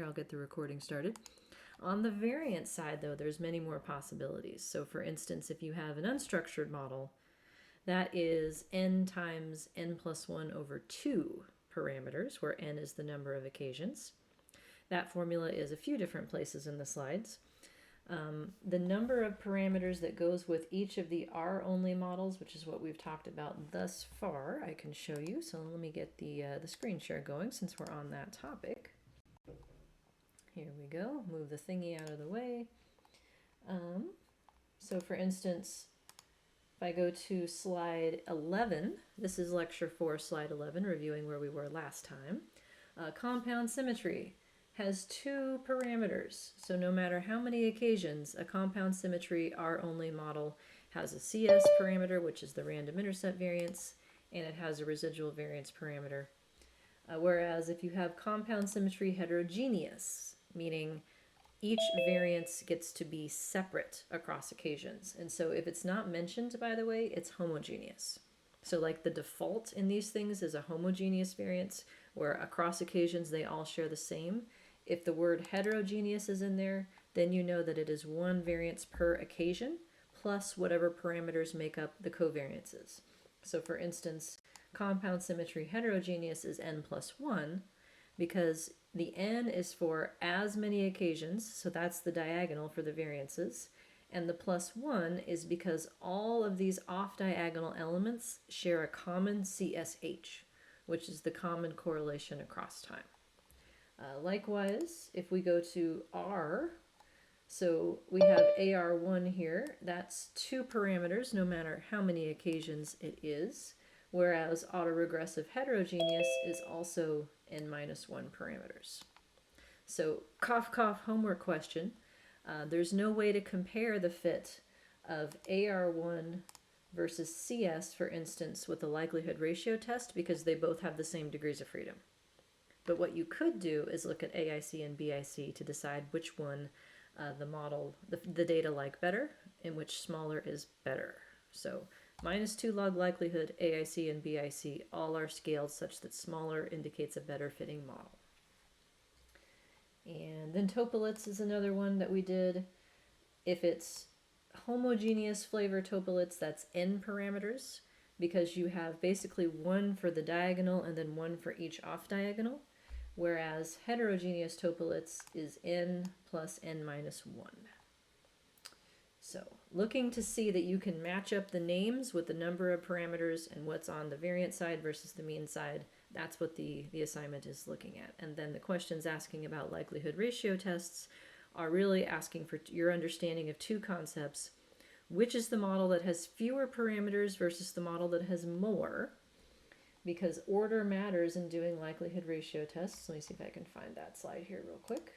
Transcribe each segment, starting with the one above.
here, I'll get the recording started. On the variance side, though, there's many more possibilities. So for instance, if you have an unstructured model, that is n times n plus 1 over 2 parameters, where n is the number of occasions. That formula is a few different places in the slides. The number of parameters that goes with each of the R-only models, which is what we've talked about thus far, I can show you. So let me get the screen share going since we're on that topic. Here we go. Move the thingy out of the way. So for instance, if I go to slide 11, this is lecture 4, slide 11, reviewing where we were last time. Compound symmetry has 2 parameters. So no matter how many occasions, a compound symmetry R-only model has a CS parameter, which is the random intercept variance, and it has a residual variance parameter. Whereas if you have compound symmetry heterogeneous, meaning each variance gets to be separate across occasions. And so if it's not mentioned, by the way, it's homogeneous. So like the default in these things is a homogeneous variance where across occasions they all share the same. If the word heterogeneous is in there, then you know that it is one variance per occasion plus whatever parameters make up the covariances. So for instance, compound symmetry heterogeneous is n plus 1 because the n is for as many occasions, so that's the diagonal for the variances, and the plus 1 is because all of these off-diagonal elements share a common CSH, which is the common correlation across time. Likewise, if we go to R, so we have AR1 here, that's 2 parameters no matter how many occasions it is, whereas autoregressive heterogeneous is also n minus 1 parameters. So cough cough homework question, there's no way to compare the fit of AR1 versus CS, for instance, with the likelihood ratio test because they both have the same degrees of freedom. But what you could do is look at AIC and BIC to decide which one the data like better and which smaller is better. So minus 2 log likelihood, AIC and BIC all are scaled such that smaller indicates a better fitting model. And then Topolits is another one that we did. If it's homogeneous flavor Topolits, that's n parameters because you have basically 1 for the diagonal and then 1 for each off diagonal. Whereas heterogeneous Topolits is n plus n minus 1. So looking to see that you can match up the names with the number of parameters and what's on the variance side versus the mean side, that's what the assignment is looking at. And then the questions asking about likelihood ratio tests are really asking for your understanding of 2 concepts. Which is the model that has fewer parameters versus the model that has more? Because order matters in doing likelihood ratio tests. Let me see if I can find that slide here real quick.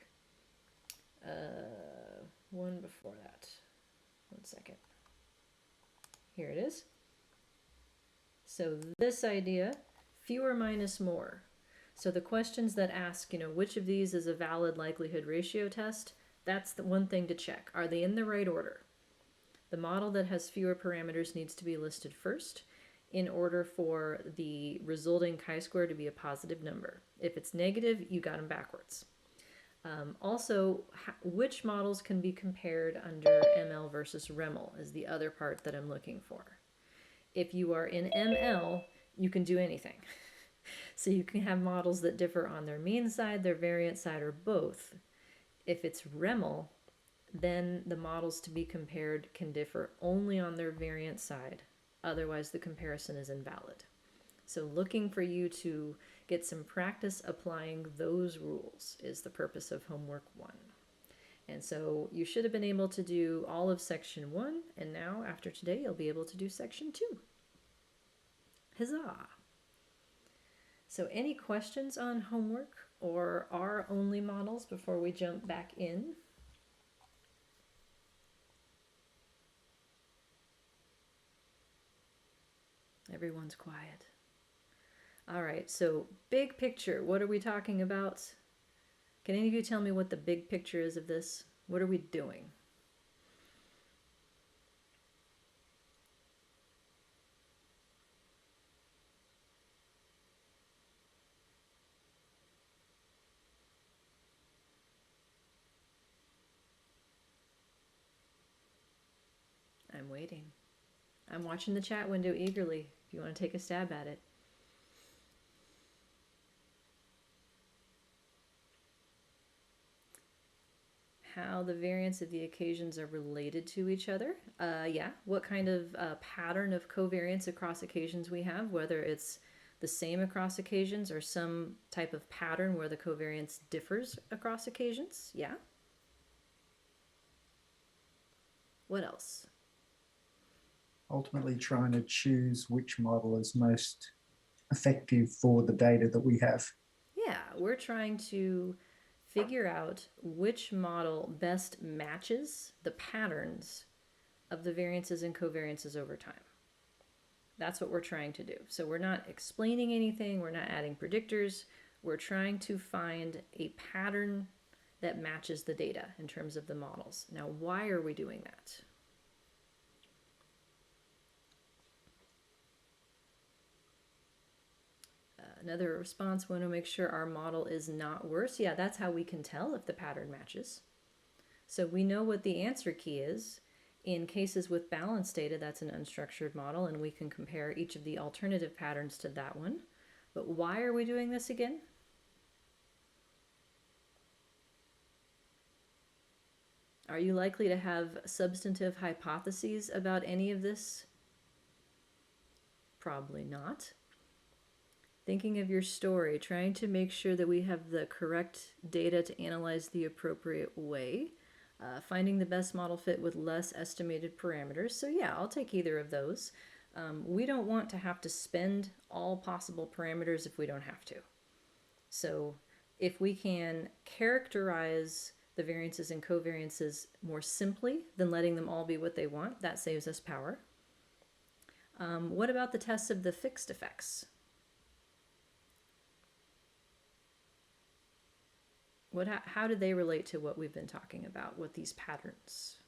One before that. 1 second. Here it is. So this idea, fewer minus more. So the questions that ask, which of these is a valid likelihood ratio test, that's the one thing to check. Are they in the right order? The model that has fewer parameters needs to be listed first in order for the resulting chi-square to be a positive number. If it's negative, you got them backwards. Also, which models can be compared under ML versus REML is the other part that I'm looking for. If you are in ML, you can do anything. So you can have models that differ on their mean side, their variance side, or both. If it's REML, then the models to be compared can differ only on their variance side. Otherwise, the comparison is invalid. So looking for you to get some practice applying those rules is the purpose of homework 1. And so you should have been able to do all of section 1, and now after today you'll be able to do section 2. Huzzah! So any questions on homework or R-only models before we jump back in? Everyone's quiet. All right, so big picture, what are we talking about? Can any of you tell me what the big picture is of this? What are we doing? I'm waiting. I'm watching the chat window eagerly if you want to take a stab at it. How the variance of the occasions are related to each other. Yeah, what kind of pattern of covariance across occasions we have, whether it's the same across occasions or some type of pattern where the covariance differs across occasions. Yeah. What else? Ultimately trying to choose which model is most effective for the data that we have. Yeah, we're trying to figure out which model best matches the patterns of the variances and covariances over time. That's what we're trying to do. So we're not explaining anything, we're not adding predictors, we're trying to find a pattern that matches the data in terms of the models. Now, why are we doing that? Another response, we want to make sure our model is not worse. Yeah, that's how we can tell if the pattern matches. So we know what the answer key is. In cases with balanced data, that's an unstructured model, and we can compare each of the alternative patterns to that one. But why are we doing this again? Are you likely to have substantive hypotheses about any of this? Probably not. Thinking of your story, trying to make sure that we have the correct data to analyze the appropriate way, finding the best model fit with less estimated parameters. So yeah, I'll take either of those. We don't want to have to spend all possible parameters if we don't have to. So if we can characterize the variances and covariances more simply than letting them all be what they want, that saves us power. What about the tests of the fixed effects? How do they relate to what we've been talking about with these patterns?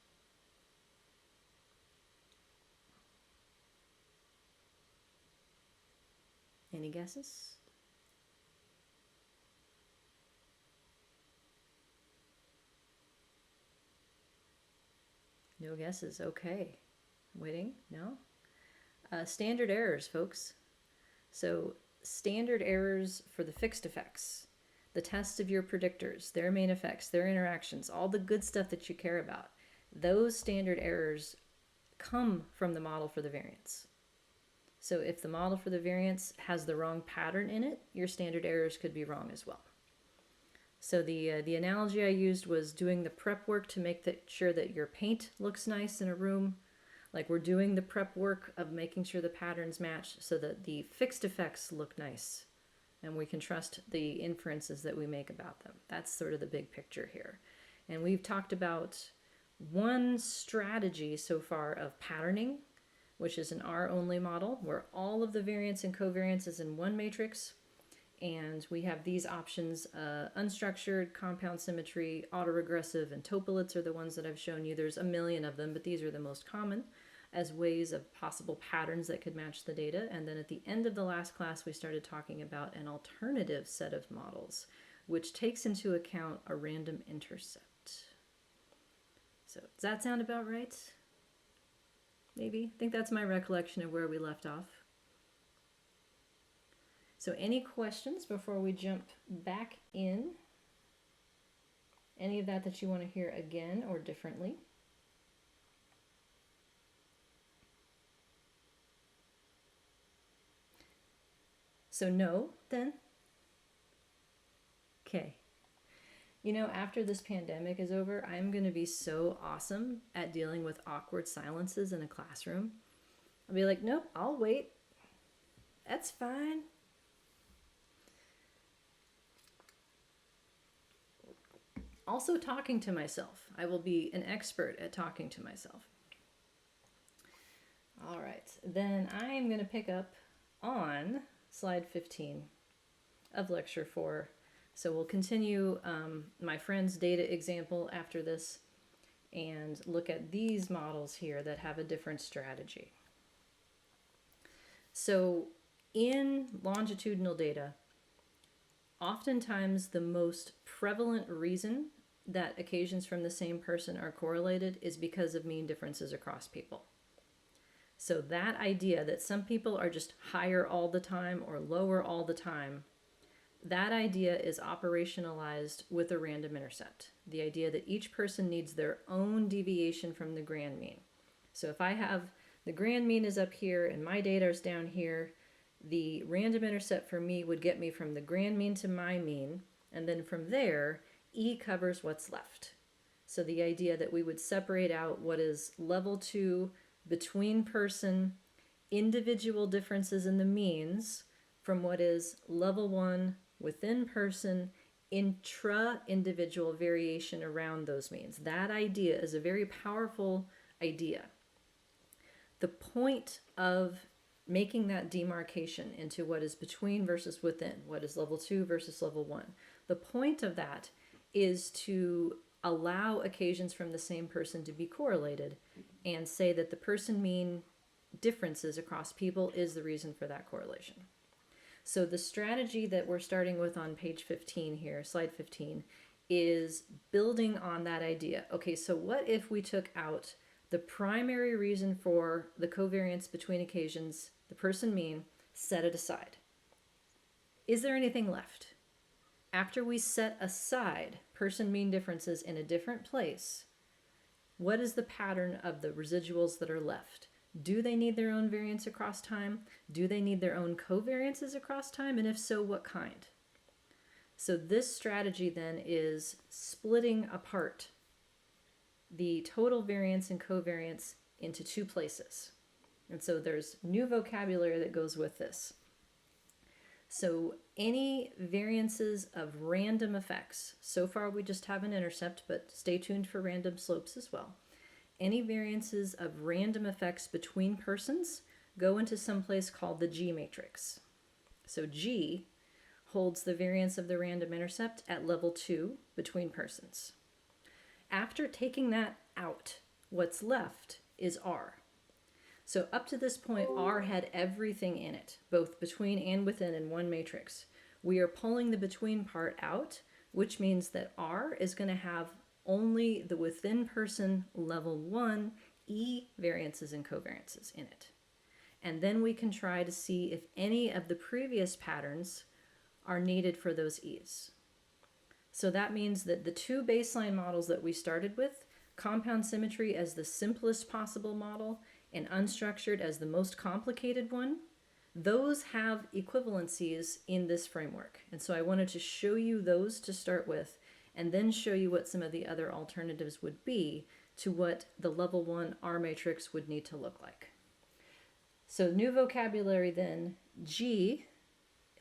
Any guesses? No guesses. Okay. Waiting? No? Standard errors, folks. So standard errors for the fixed effects, the test of your predictors, their main effects, their interactions, all the good stuff that you care about, those standard errors come from the model for the variance. So if the model for the variance has the wrong pattern in it, your standard errors could be wrong as well. So the analogy I used was doing the prep work to make sure that your paint looks nice in a room. Like we're doing the prep work of making sure the patterns match so that the fixed effects look nice and we can trust the inferences that we make about them. That's sort of the big picture here. And we've talked about one strategy so far of patterning, which is an R-only model where all of the variance and covariance is in one matrix. And we have these options, unstructured, compound symmetry, autoregressive, and topolets are the ones that I've shown you. There's a million of them, but these are the most common as ways of possible patterns that could match the data. And then at the end of the last class, we started talking about an alternative set of models, which takes into account a random intercept. So does that sound about right? Maybe. I think that's my recollection of where we left off. So any questions before we jump back in? Any of that you want to hear again or differently? So no, then? Okay. You know, after this pandemic is over, I'm going to be so awesome at dealing with awkward silences in a classroom. I'll be like, nope, I'll wait. That's fine. Also talking to myself. I will be an expert at talking to myself. All right, then I am going to pick up on slide 15 of lecture 4. So we'll continue my friend's data example after this and look at these models here that have a different strategy. So in longitudinal data, oftentimes the most prevalent reason that occasions from the same person are correlated is because of mean differences across people. So that idea that some people are just higher all the time or lower all the time, that idea is operationalized with a random intercept. The idea that each person needs their own deviation from the grand mean. So if I have the grand mean is up here and my data is down here, the random intercept for me would get me from the grand mean to my mean, and then from there, E covers what's left. So the idea that we would separate out what is level 2 between person individual differences in the means from what is level 1 within person intra individual variation around those means. That idea is a very powerful idea. The point of making that demarcation into what is between versus within, what is level 2 versus level 1, the point of that is to allow occasions from the same person to be correlated and say that the person mean differences across people is the reason for that correlation. So the strategy that we're starting with on page 15 here, slide 15, is building on that idea. Okay, so what if we took out the primary reason for the covariance between occasions, the person mean, set it aside? Is there anything left? After we set aside person mean differences in a different place, what is the pattern of the residuals that are left? Do they need their own variance across time? Do they need their own covariances across time? And if so, what kind? So this strategy then is splitting apart the total variance and covariance into two places. And so there's new vocabulary that goes with this. So any variances of random effects, so far we just have an intercept, but stay tuned for random slopes as well. Any variances of random effects between persons go into some place called the G matrix. So G holds the variance of the random intercept at level 2 between persons. After taking that out, what's left is R. So up to this point, R had everything in it, both between and within in one matrix. We are pulling the between part out, which means that R is going to have only the within person level 1 E variances and covariances in it. And then we can try to see if any of the previous patterns are needed for those E's. So that means that the two baseline models that we started with, compound symmetry as the simplest possible model and unstructured as the most complicated one, those have equivalencies in this framework. And so I wanted to show you those to start with, and then show you what some of the other alternatives would be to what the level 1 R matrix would need to look like. So new vocabulary then, G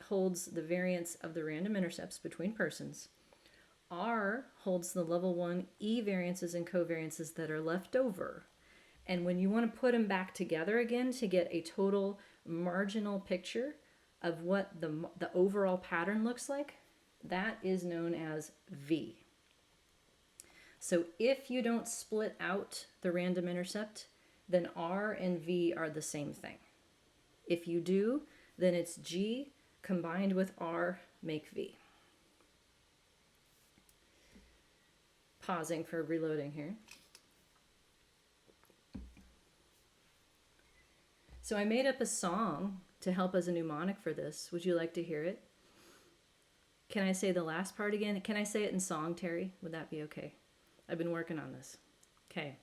holds the variance of the random intercepts between persons. R holds the level 1 E variances and covariances that are left over. And when you want to put them back together again to get a total marginal picture of what the overall pattern looks like, that is known as V. So if you don't split out the random intercept, then R and V are the same thing. If you do, then it's G combined with R make V. Pausing for reloading here. So I made up a song to help as a mnemonic for this. Would you like to hear it? Can I say the last part again? Can I say it in song, Terry? Would that be okay? I've been working on this. Okay.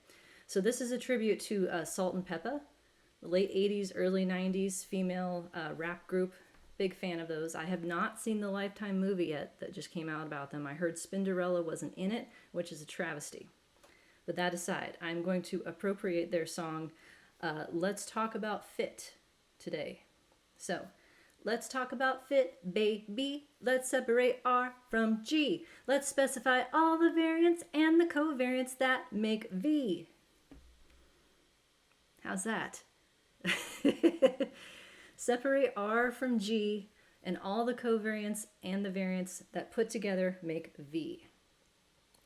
So this is a tribute to Salt and Peppa, the late 80s, early 90s female rap group. Big fan of those. I have not seen the Lifetime movie yet that just came out about them. I heard Spinderella wasn't in it, which is a travesty. But that aside, I'm going to appropriate their song, Let's Talk About Fit, today. So, let's talk about fit, baby. Let's separate R from G. Let's specify all the variance and the covariance that make V. How's that? Separate R from G and all the covariance and the variance that put together make V.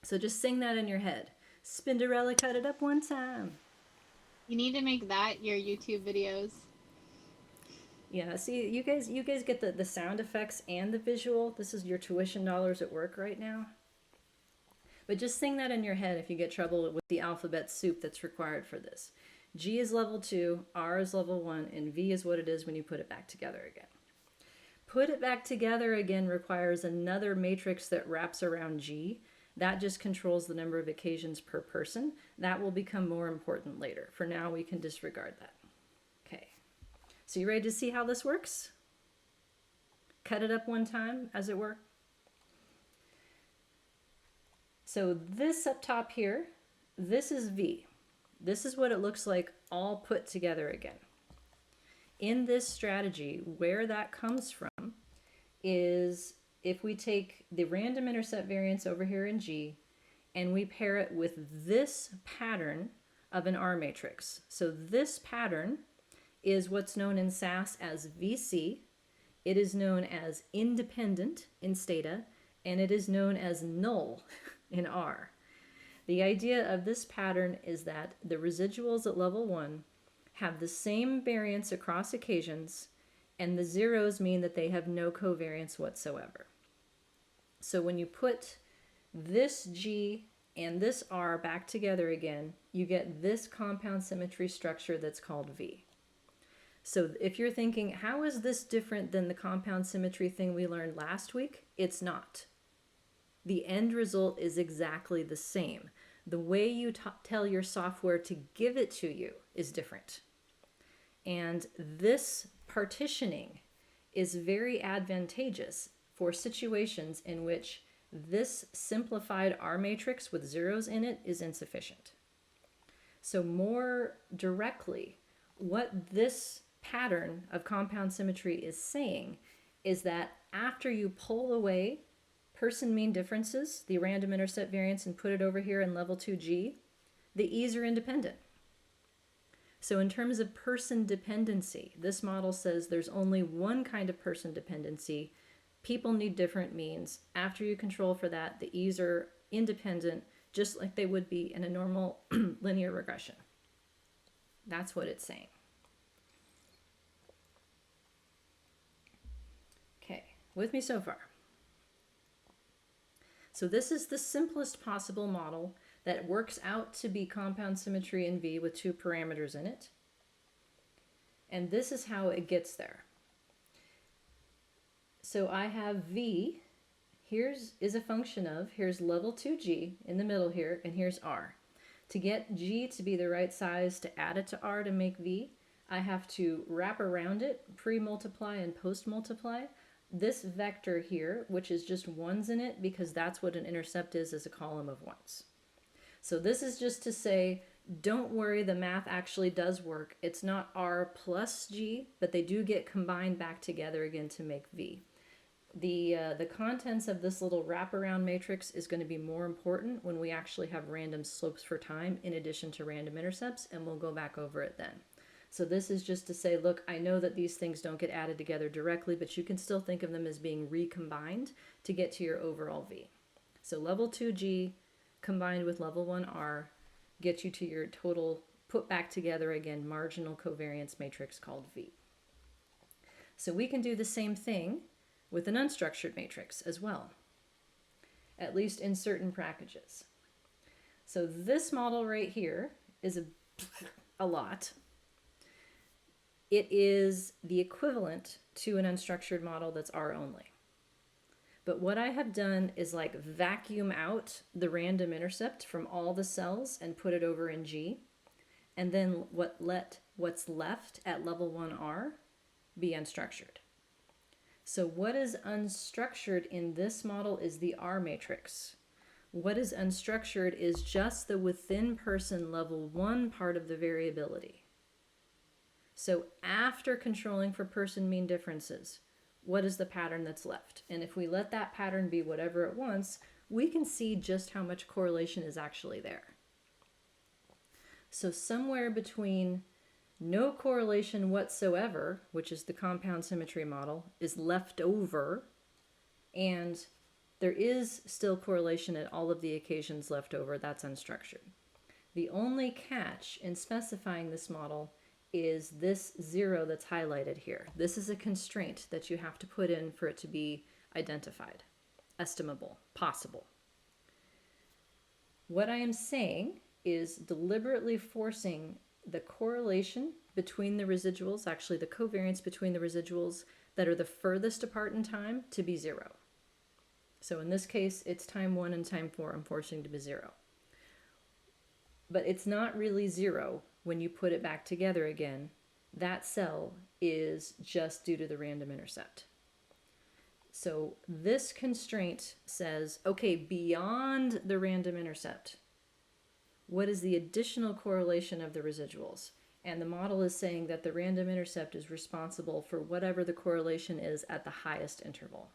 So just sing that in your head. Spinderella cut it up one time. You need to make that your YouTube videos. Yeah, see, you guys get the sound effects and the visual. This is your tuition dollars at work right now. But just sing that in your head if you get trouble with the alphabet soup that's required for this. G is level 2, R is level 1, and V is what it is when you put it back together again. Put it back together again requires another matrix that wraps around G. That just controls the number of occasions per person. That will become more important later. For now, we can disregard that. Okay. So you ready to see how this works? Cut it up one time, as it were. So this up top here, this is V. This is what it looks like all put together again. In this strategy, where that comes from is if we take the random intercept variance over here in G and we pair it with this pattern of an R matrix. So this pattern is what's known in SAS as VC. It is known as independent in Stata, and it is known as null in R. The idea of this pattern is that the residuals at level 1 have the same variance across occasions, and the zeros mean that they have no covariance whatsoever. So when you put this G and this R back together again, you get this compound symmetry structure that's called V. So if you're thinking, how is this different than the compound symmetry thing we learned last week? It's not. The end result is exactly the same. The way you tell your software to give it to you is different. And this partitioning is very advantageous for situations in which this simplified R matrix with zeros in it is insufficient. So more directly, what this pattern of compound symmetry is saying is that after you pull away person mean differences, the random intercept variance, and put it over here in level 2G, the E's are independent. So in terms of person dependency, this model says there's only one kind of person dependency. People need different means. After you control for that, the E's are independent, just like they would be in a normal linear regression. That's what it's saying. Okay, with me so far? So this is the simplest possible model that works out to be compound symmetry in V with two parameters in it. And this is how it gets there. So I have V, here's a function of, here's level 2G in the middle here, and here's R. To get G to be the right size to add it to R to make V, I have to wrap around it, pre-multiply and post-multiply. This vector here, which is just ones in it, because that's what an intercept is a column of ones. So this is just to say, don't worry, the math actually does work. It's not R plus G, but they do get combined back together again to make V. The contents of this little wraparound matrix is going to be more important when we actually have random slopes for time in addition to random intercepts, and we'll go back over it then. So this is just to say, look, I know that these things don't get added together directly, but you can still think of them as being recombined to get to your overall V. So level 2G combined with level 1R gets you to your total put back together again marginal covariance matrix called V. So we can do the same thing with an unstructured matrix as well, at least in certain packages. So this model right here is a lot. It is the equivalent to an unstructured model that's R only. But what I have done is like vacuum out the random intercept from all the cells and put it over in G, and then what's left at level 1R be unstructured. So what is unstructured in this model is the R matrix. What is unstructured is just the within person level 1 part of the variability. So after controlling for person mean differences, what is the pattern that's left? And if we let that pattern be whatever it wants, we can see just how much correlation is actually there. So somewhere between no correlation whatsoever, which is the compound symmetry model, is left over, and there is still correlation at all of the occasions left over, that's unstructured. The only catch in specifying this model is this 0 that's highlighted here. This is a constraint that you have to put in for it to be identified, estimable, possible. What I am saying is deliberately forcing the correlation between the residuals, actually the covariance between the residuals that are the furthest apart in time, to be 0. So in this case, it's time 1 and time 4 I'm forcing to be 0. But it's not really 0 when you put it back together again. That cell is just due to the random intercept. So this constraint says, okay, beyond the random intercept, what is the additional correlation of the residuals? And the model is saying that the random intercept is responsible for whatever the correlation is at the highest interval.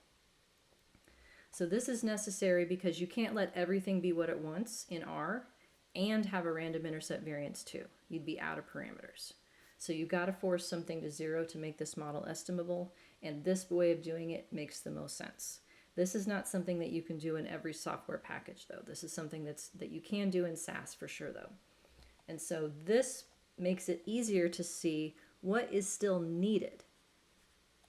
So this is necessary because you can't let everything be what it wants in R and have a random intercept variance too. You'd be out of parameters. So you've got to force something to 0 to make this model estimable, and this way of doing it makes the most sense. This is not something that you can do in every software package, though. This is something that you can do in SAS for sure, though. And so this makes it easier to see what is still needed,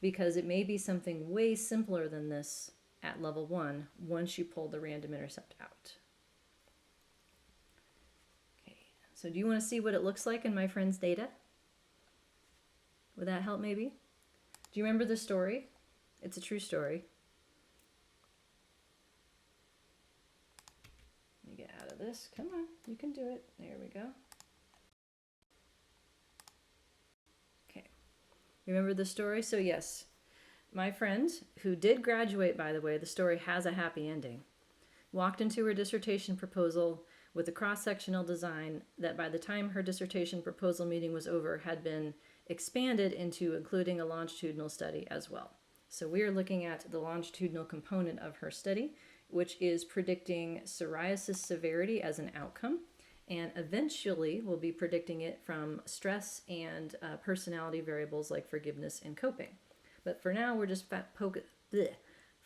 because it may be something way simpler than this at level 1 once you pull the random intercept out. Okay, so do you want to see what it looks like in my friend's data? Would that help maybe? Do you remember the story? It's a true story. Let me get out of this. Come on, you can do it. There we go. Okay, remember the story? So yes, my friend, who did graduate, by the way, the story has a happy ending, walked into her dissertation proposal with a cross-sectional design that by the time her dissertation proposal meeting was over had been expanded into including a longitudinal study as well. So we are looking at the longitudinal component of her study, which is predicting psoriasis severity as an outcome, and eventually we'll be predicting it from stress and personality variables like forgiveness and coping. But for now, we're just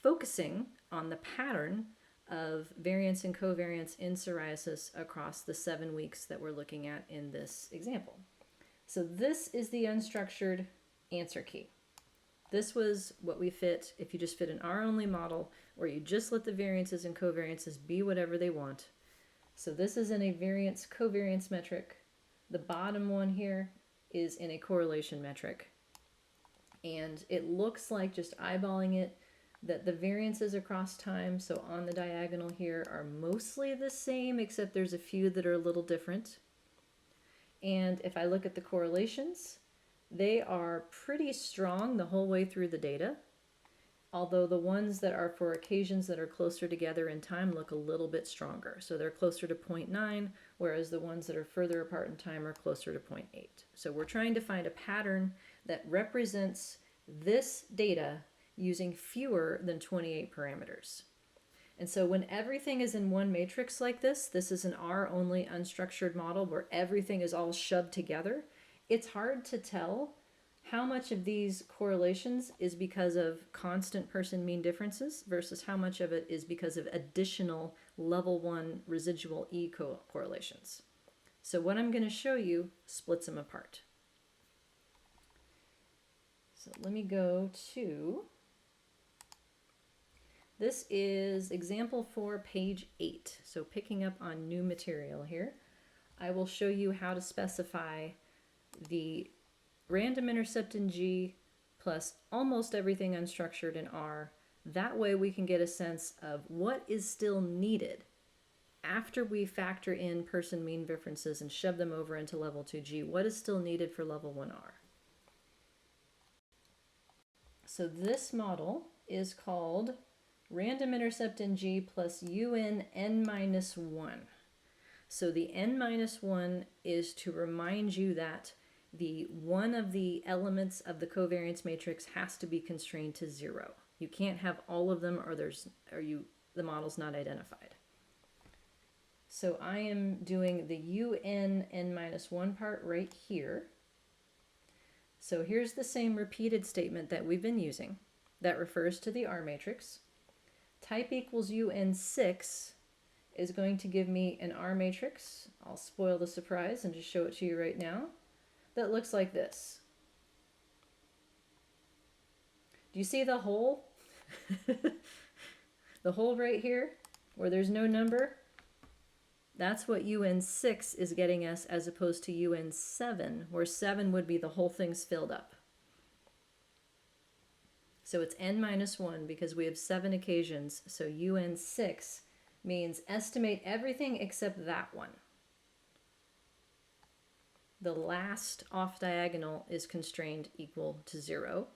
focusing on the pattern of variance and covariance in psoriasis across the 7 weeks that we're looking at in this example. So this is the unstructured answer key. This was what we fit if you just fit an R-only model where you just let the variances and covariances be whatever they want. So this is in a variance covariance metric. The bottom one here is in a correlation metric. And it looks like, just eyeballing it, that the variances across time, so on the diagonal here, are mostly the same, except there's a few that are a little different. And if I look at the correlations, they are pretty strong the whole way through the data, although the ones that are for occasions that are closer together in time look a little bit stronger. So they're closer to 0.9, whereas the ones that are further apart in time are closer to 0.8. So we're trying to find a pattern that represents this data using fewer than 28 parameters. And so when everything is in one matrix like this is an R-only unstructured model where everything is all shoved together, it's hard to tell how much of these correlations is because of constant person mean differences versus how much of it is because of additional level 1 residual E correlations. So what I'm going to show you splits them apart. So let me go to, this is example 4, page 8. So picking up on new material here, I will show you how to specify the random intercept in G plus almost everything unstructured in R. That way we can get a sense of what is still needed after we factor in person mean differences and shove them over into level 2G. What is still needed for level 1R? So this model is called random intercept in G plus UN n-1. So the n-1 is to remind you that the one of the elements of the covariance matrix has to be constrained to 0. You can't have all of them or the model's not identified. So I am doing the UN n-1 part right here. So here's the same repeated statement that we've been using that refers to the R matrix. Type equals UN6 is going to give me an R matrix. I'll spoil the surprise and just show it to you right now. That looks like this. Do you see the hole? The hole right here where there's no number? That's what UN6 is getting us as opposed to UN7, where 7 would be the whole thing's filled up. So it's n minus 1 because we have 7 occasions. So UN6 means estimate everything except that one. The last off diagonal is constrained equal to 0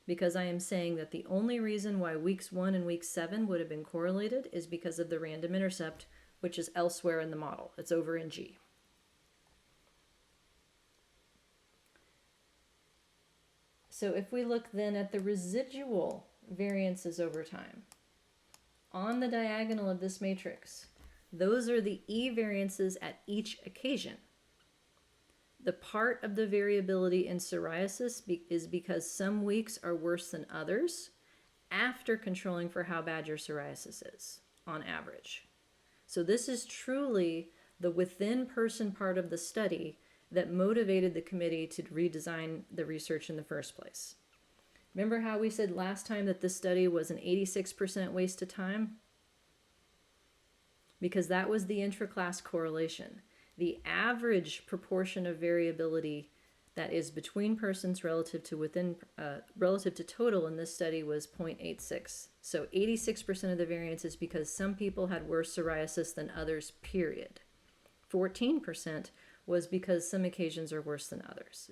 because I am saying that the only reason why weeks 1 and week 7 would have been correlated is because of the random intercept, which is elsewhere in the model. It's over in G. So if we look then at the residual variances over time, on the diagonal of this matrix, those are the E variances at each occasion. The part of the variability in psoriasis is because some weeks are worse than others after controlling for how bad your psoriasis is, on average. So this is truly the within person part of the study that motivated the committee to redesign the research in the first place. Remember how we said last time that this study was an 86% waste of time? Because that was the intra-class correlation. The average proportion of variability that is between persons relative to total in this study was 0.86. So 86% of the variance is because some people had worse psoriasis than others, period. 14% was because some occasions are worse than others.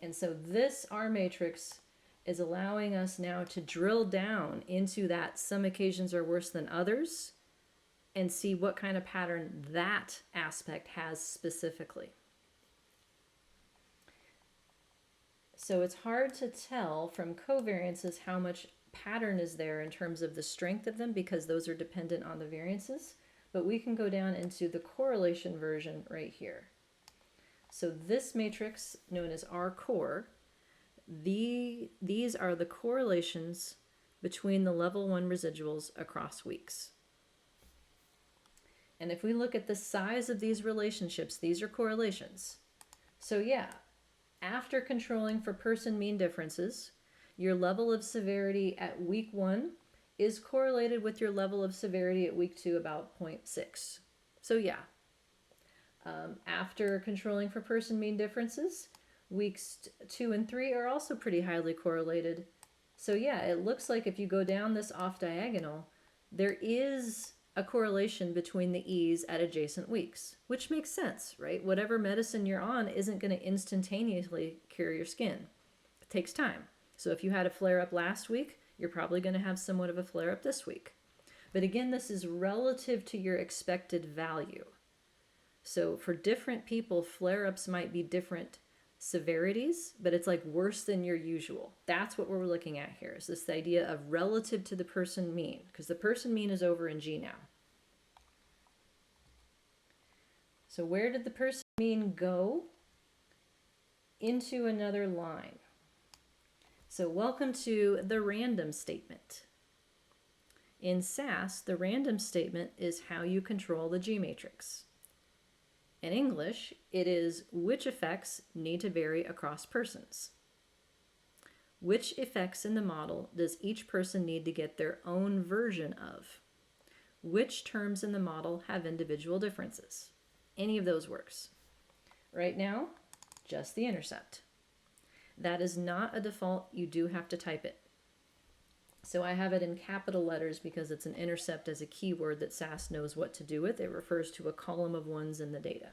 And so this R matrix is allowing us now to drill down into that some occasions are worse than others and see what kind of pattern that aspect has specifically. So it's hard to tell from covariances how much pattern is there in terms of the strength of them because those are dependent on the variances, but we can go down into the correlation version right here. So this matrix, known as R core, these are the correlations between the level 1 residuals across weeks. And if we look at the size of these relationships, these are correlations. So yeah, after controlling for person mean differences, your level of severity at week 1 is correlated with your level of severity at week 2 about 0.6. So yeah, after controlling for person mean differences, weeks 2 and 3 are also pretty highly correlated. So yeah, it looks like if you go down this off diagonal, there is a correlation between the E's at adjacent weeks, which makes sense, right? Whatever medicine you're on isn't going to instantaneously cure your skin. It takes time. So if you had a flare-up last week, you're probably going to have somewhat of a flare-up this week. But again, this is relative to your expected value. So for different people, flare-ups might be different severities, but it's like worse than your usual. That's what we're looking at here, is this idea of relative to the person mean, because the person mean is over in G now. So where did the person mean go? Into another line. So welcome to the random statement. In SAS, the random statement is how you control the G matrix. In English, it is which effects need to vary across persons. Which effects in the model does each person need to get their own version of? Which terms in the model have individual differences? Any of those works. Right now, just the intercept. That is not a default. You do have to type it. So I have it in capital letters because it's an intercept as a keyword that SAS knows what to do with. It refers to a column of ones in the data.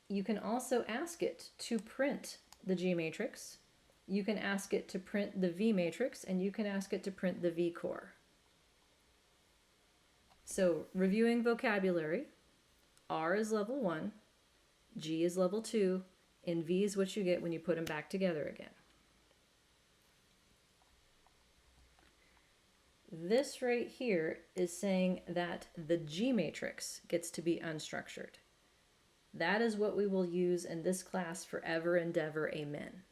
You can also ask it to print the G matrix. You can ask it to print the V matrix, and you can ask it to print the V core. So reviewing vocabulary, R is level 1, G is level 2, and V is what you get when you put them back together again. This right here is saying that the G matrix gets to be unstructured. That is what we will use in this class forever and ever, amen.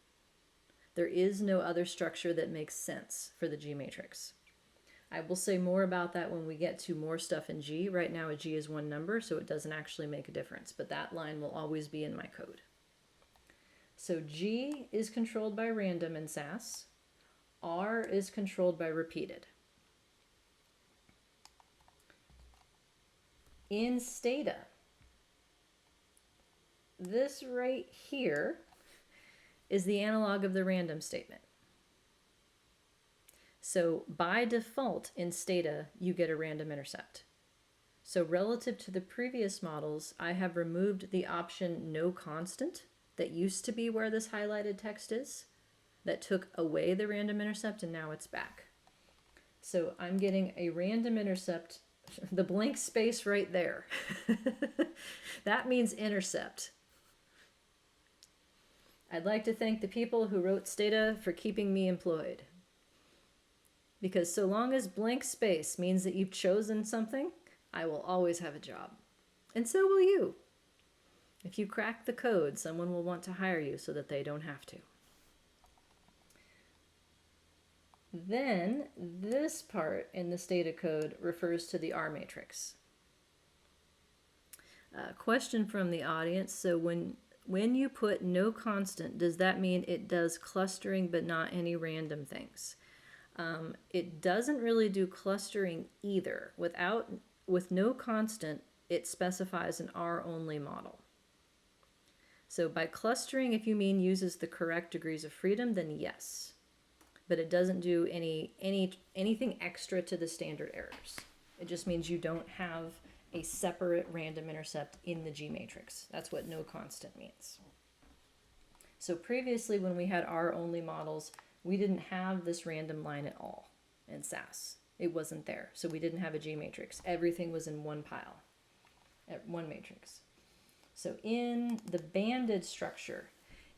There is no other structure that makes sense for the G matrix. I will say more about that when we get to more stuff in G. Right now a G is one number, so it doesn't actually make a difference, but that line will always be in my code. So G is controlled by random in SAS. R is controlled by repeated. in Stata, this right here is the analog of the random statement. So by default in Stata, you get a random intercept. So relative to the previous models, I have removed the option no constant that used to be where this highlighted text is, that took away the random intercept, and now it's back. So I'm getting a random intercept, the blank space right there. That means intercept. I'd like to thank the people who wrote Stata for keeping me employed. Because so long as blank space means that you've chosen something, I will always have a job. And so will you. If you crack the code, someone will want to hire you so that they don't have to. Then this part in the Stata code refers to the R matrix. Question from the audience. So when you put no constant, does that mean it does clustering but not any random things? It doesn't really do clustering either. With no constant, it specifies an R-only model. So by clustering, if you mean uses the correct degrees of freedom, then yes. But it doesn't do anything extra to the standard errors. It just means you don't have a separate random intercept in the G matrix. That's what no constant means. So previously when we had R-only models, we didn't have this random line at all in SAS. It wasn't there. So we didn't have a G matrix. Everything was in one pile, at one matrix. So in the banded structure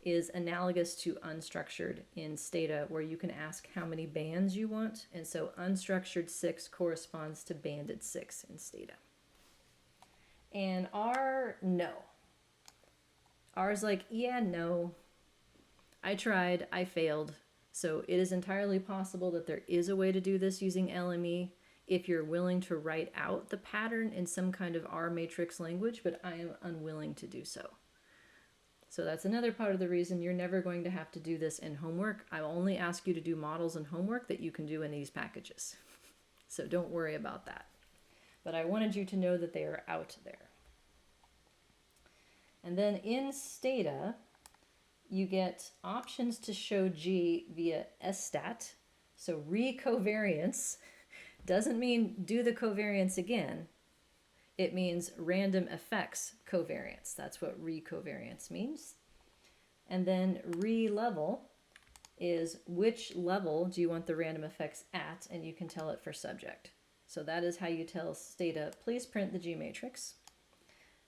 is analogous to unstructured in Stata, where you can ask how many bands you want. And so unstructured 6 corresponds to banded 6 in Stata. And R, no. R is like, yeah, no. I tried, I failed. So it is entirely possible that there is a way to do this using LME if you're willing to write out the pattern in some kind of R matrix language, but I am unwilling to do so. So that's another part of the reason you're never going to have to do this in homework. I will only ask you to do models in homework that you can do in these packages. So don't worry about that. But I wanted you to know that they are out there. And then in Stata, you get options to show G via SStat. So recovariance doesn't mean do the covariance again. It means random effects covariance. That's what recovariance means. And then re-level is which level do you want the random effects at, and you can tell it for subject. So that is how you tell Stata, please print the G matrix.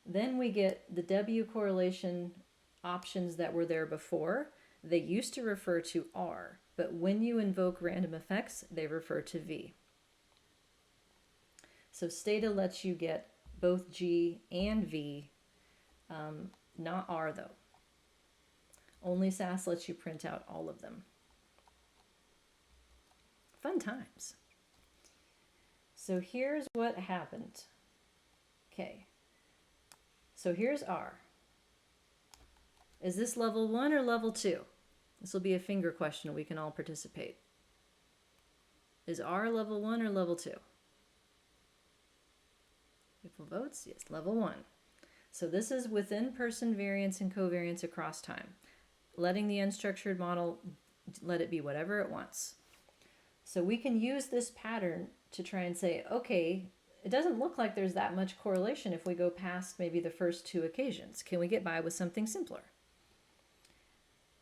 Then we get the W correlation options that were there before. They used to refer to R, but when you invoke random effects, they refer to V. So Stata lets you get both G and V, not R though. Only SAS lets you print out all of them. Fun times. So here's what happened. Okay. So here's R. Is this level 1 or level 2? This will be a finger question. We can all participate. Is R level 1 or level 2? People votes? Yes, level 1. So this is within person variance and covariance across time. Letting the unstructured model, let it be whatever it wants. So we can use this pattern to try and say, okay, it doesn't look like there's that much correlation if we go past maybe the first 2 occasions. Can we get by with something simpler?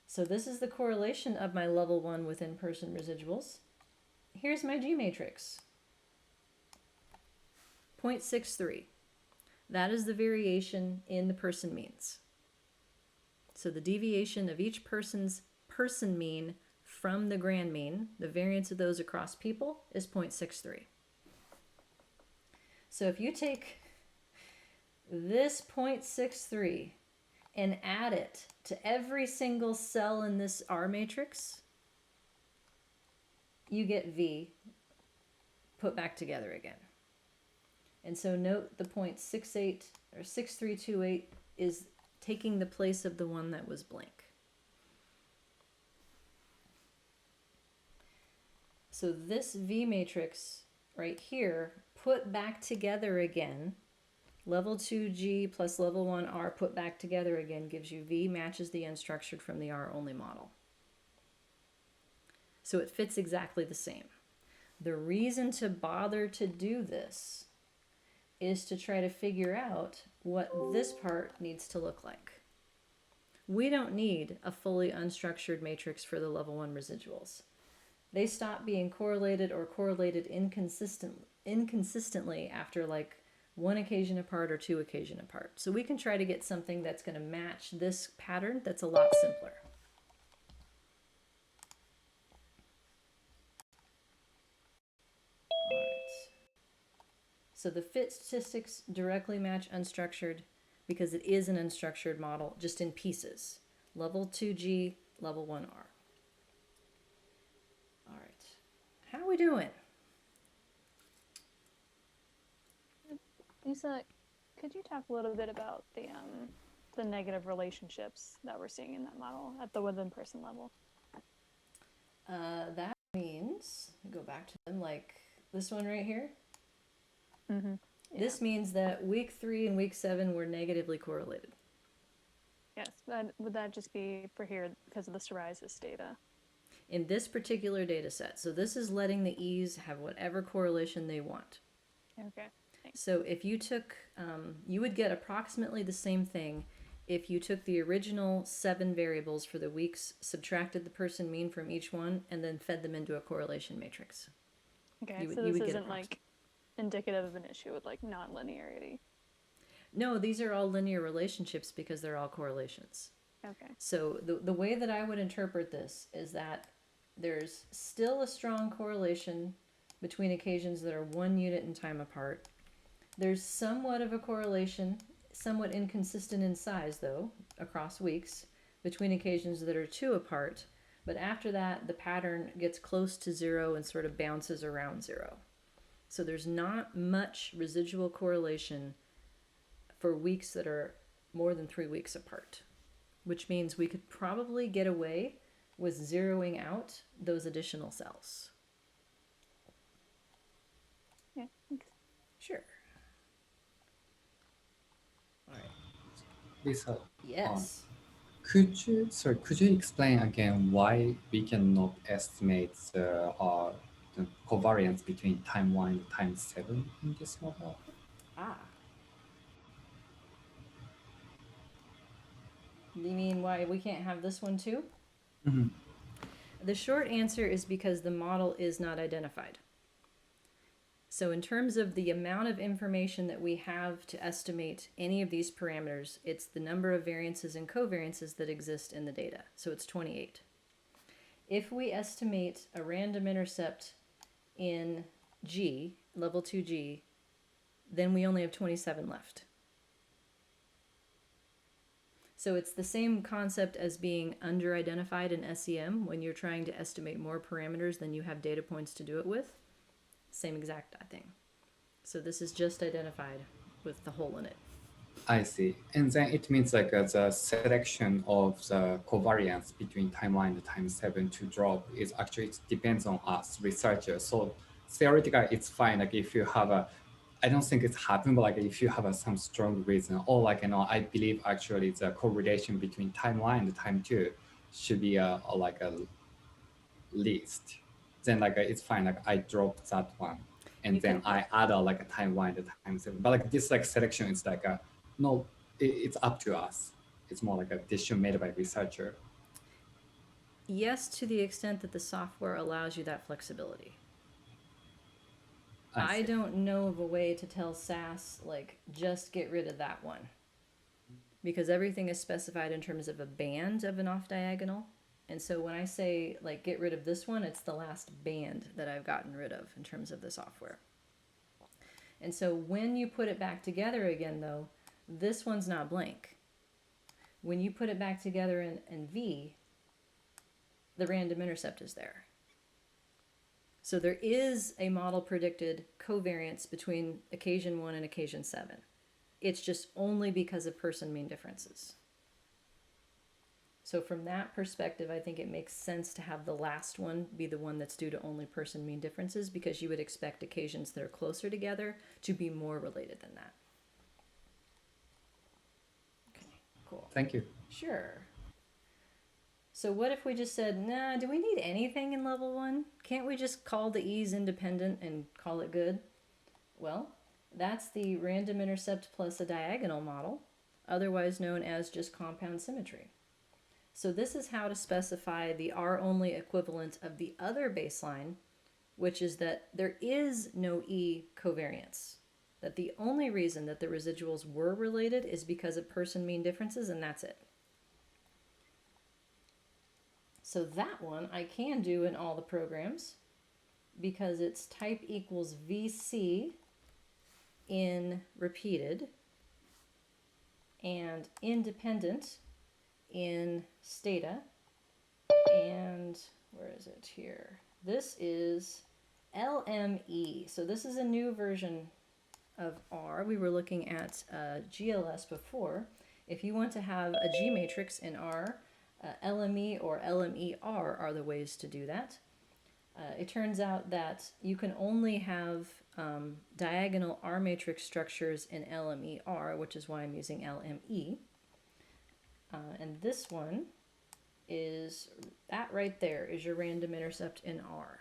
So this is the correlation of my level 1 within person residuals. Here's my G matrix. 0.63. That is the variation in the person means. So the deviation of each person's person mean from the grand mean, the variance of those across people, is 0.63. So if you take this 0.63 and add it to every single cell in this R matrix, you get V put back together again. And so note the 0.68 or 6328 is taking the place of the one that was blank. So this V matrix right here put back together again Level 2G plus level 1R put back together again gives you V matches the unstructured from the R only model. So it fits exactly the same. The reason to bother to do this is to try to figure out what this part needs to look like. We don't need a fully unstructured matrix for the level 1 residuals. They stop being correlated or correlated inconsistently after like one occasion apart or two occasion apart. So we can try to get something that's going to match this pattern that's a lot simpler. All right. So the fit statistics directly match unstructured because it is an unstructured model, just in pieces. Level 2G, level 1R. All right. How are we doing? Lisa, could you talk a little bit about the negative relationships that we're seeing in that model at the within person level? That means, go back to them, like this one right here. Mm-hmm. Yeah. This means that week 3 and week 7 were negatively correlated. Yes, but would that just be for here because of the psoriasis data? In this particular data set. So this is letting the E's have whatever correlation they want. Okay. Thanks. So if you took, you would get approximately the same thing if you took the original 7 variables for the weeks, subtracted the person mean from each one, and then fed them into a correlation matrix. Okay, so this isn't like indicative of an issue with like non-linearity. No, these are all linear relationships because they're all correlations. Okay. So the way that I would interpret this is that there's still a strong correlation between occasions that are 1 unit in time apart. There's somewhat of a correlation, somewhat inconsistent in size though, across weeks, between occasions that are 2 apart. But after that, the pattern gets close to 0 and sort of bounces around 0. So there's not much residual correlation for weeks that are more than 3 weeks apart, which means we could probably get away with zeroing out those additional cells. Yeah, thanks. Sure. All right. Lisa, Yes. could you explain again why we cannot estimate the covariance between time 1 and time 7 in this model? You mean why we can't have this one too? Mm-hmm. The short answer is because the model is not identified. So in terms of the amount of information that we have to estimate any of these parameters, it's the number of variances and covariances that exist in the data. So it's 28. If we estimate a random intercept in G, level 2G, then we only have 27 left. So it's the same concept as being under-identified in SEM when you're trying to estimate more parameters than you have data points to do it with. Same exact thing. So this is just identified with the hole in it. I see. And then it means like the selection of the covariance between time 1 and time 7 to drop is actually, it depends on us researchers. So theoretically, it's fine. Like if you have I don't think it's happened, but like if you have some strong reason, or like, I believe actually the correlation between time 1 and time 2 should be like a least, then like it's fine. Like I drop that one, and then I add like a time 1 and a time 7. But like this like selection is like no, it's up to us. It's more like a decision made by researcher. Yes, to the extent that the software allows you that flexibility. I don't know of a way to tell SAS, like, just get rid of that one. Because everything is specified in terms of a band of an off diagonal. And so when I say, like, get rid of this one, it's the last band that I've gotten rid of in terms of the software. And so when you put it back together again, though, this one's not blank. When you put it back together in V, the random intercept is there. So there is a model predicted covariance between occasion 1 and occasion 7. It's just only because of person mean differences. So from that perspective, I think it makes sense to have the last one be the one that's due to only person mean differences, because you would expect occasions that are closer together to be more related than that. Cool. Thank you. Sure. So what if we just said, nah, do we need anything in level 1? Can't we just call the e's independent and call it good? Well, that's the random intercept plus a diagonal model, otherwise known as just compound symmetry. So this is how to specify the R-only equivalent of the other baseline, which is that there is no E covariance. That the only reason that the residuals were related is because of person mean differences, and that's it. So that one I can do in all the programs because it's type equals VC in repeated and independent in stata, and where is it here? This is LME. So this is a new version of R. We were looking at GLS before. If you want to have a G matrix in R, LME or LMER are the ways to do that. It turns out that you can only have diagonal R matrix structures in LMER, which is why I'm using LME. And this one is, that right there is your random intercept in R.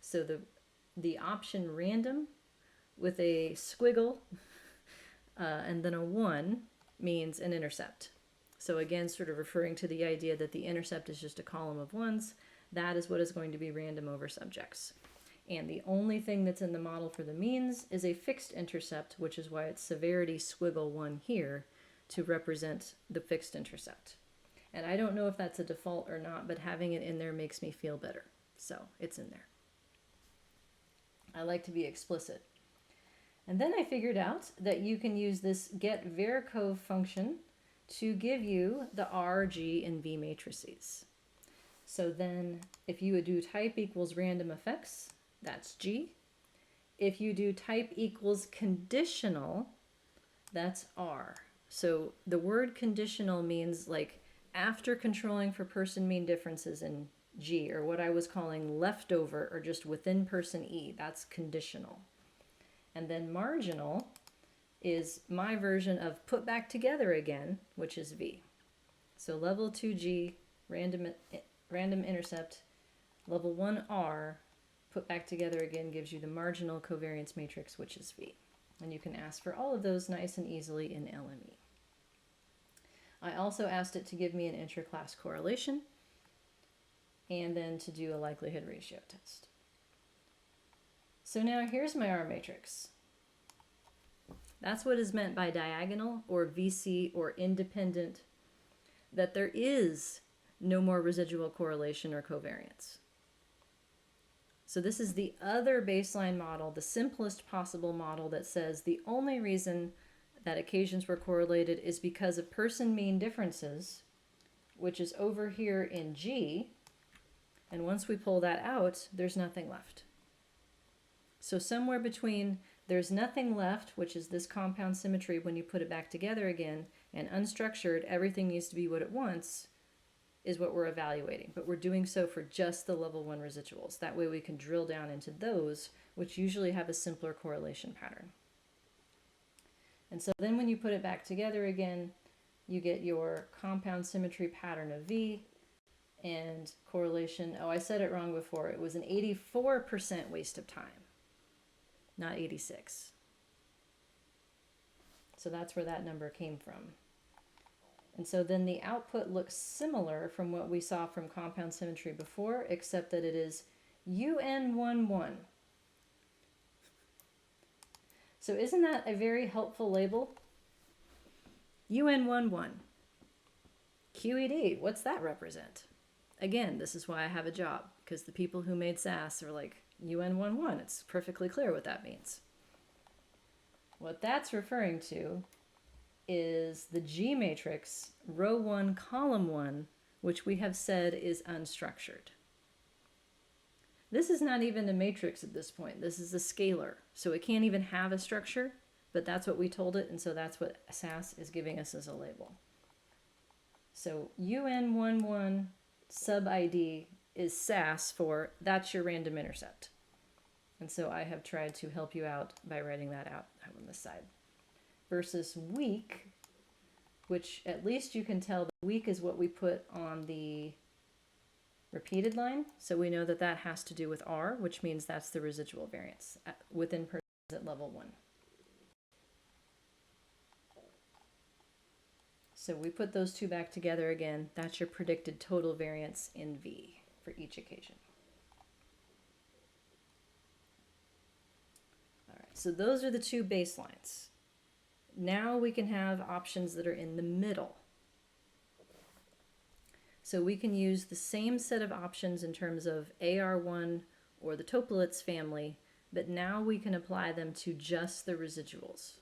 So the option random with a squiggle and then a 1 means an intercept. So again, sort of referring to the idea that the intercept is just a column of 1s, that is what is going to be random over subjects. And the only thing that's in the model for the means is a fixed intercept, which is why it's severity squiggle 1 here to represent the fixed intercept. And I don't know if that's a default or not, but having it in there makes me feel better. So it's in there. I like to be explicit. And then I figured out that you can use this getVarCov function to give you the R, G, and V matrices. So then if you would do type equals random effects, that's G. If you do type equals conditional, that's R. So the word conditional means like after controlling for person mean differences in G, or what I was calling leftover or just within person E, that's conditional. And then marginal is my version of put back together again, which is V. So level 2G, random intercept, level 1R, put back together again gives you the marginal covariance matrix, which is V. And you can ask for all of those nice and easily in LME. I also asked it to give me an interclass correlation and then to do a likelihood ratio test. So now here's my R matrix. That's what is meant by diagonal or VC or independent, that there is no more residual correlation or covariance. So this is the other baseline model, the simplest possible model that says the only reason that occasions were correlated is because of person mean differences, which is over here in G, and once we pull that out, there's nothing left. So somewhere between there's nothing left, which is this compound symmetry when you put it back together again, and unstructured, everything needs to be what it wants, is what we're evaluating. But we're doing so for just the level 1 residuals. That way we can drill down into those, which usually have a simpler correlation pattern. And so then when you put it back together again, you get your compound symmetry pattern of V and correlation. Oh, I said it wrong before. It was an 84% waste of time, not 86. So that's where that number came from. And so then the output looks similar from what we saw from compound symmetry before, except that it is UN11. So isn't that a very helpful label? UN11. QED, what's that represent? Again, this is why I have a job, because the people who made SAS are like, UN11, it's perfectly clear what that means. What that's referring to is the G matrix, row 1, column 1, which we have said is unstructured. This is not even a matrix at this point. This is a scalar. So it can't even have a structure, but that's what we told it, and so that's what SAS is giving us as a label. So UN11 sub ID is SAS for that's your random intercept. And so I have tried to help you out by writing that out on this side. Versus weak, which at least you can tell the weak is what we put on the repeated line. So we know that that has to do with R, which means that's the residual variance within persons at level 1. So we put those two back together again. That's your predicted total variance in V for each occasion. All right, so those are the two baselines. Now we can have options that are in the middle. So we can use the same set of options in terms of AR1 or the Toeplitz family, but now we can apply them to just the residuals,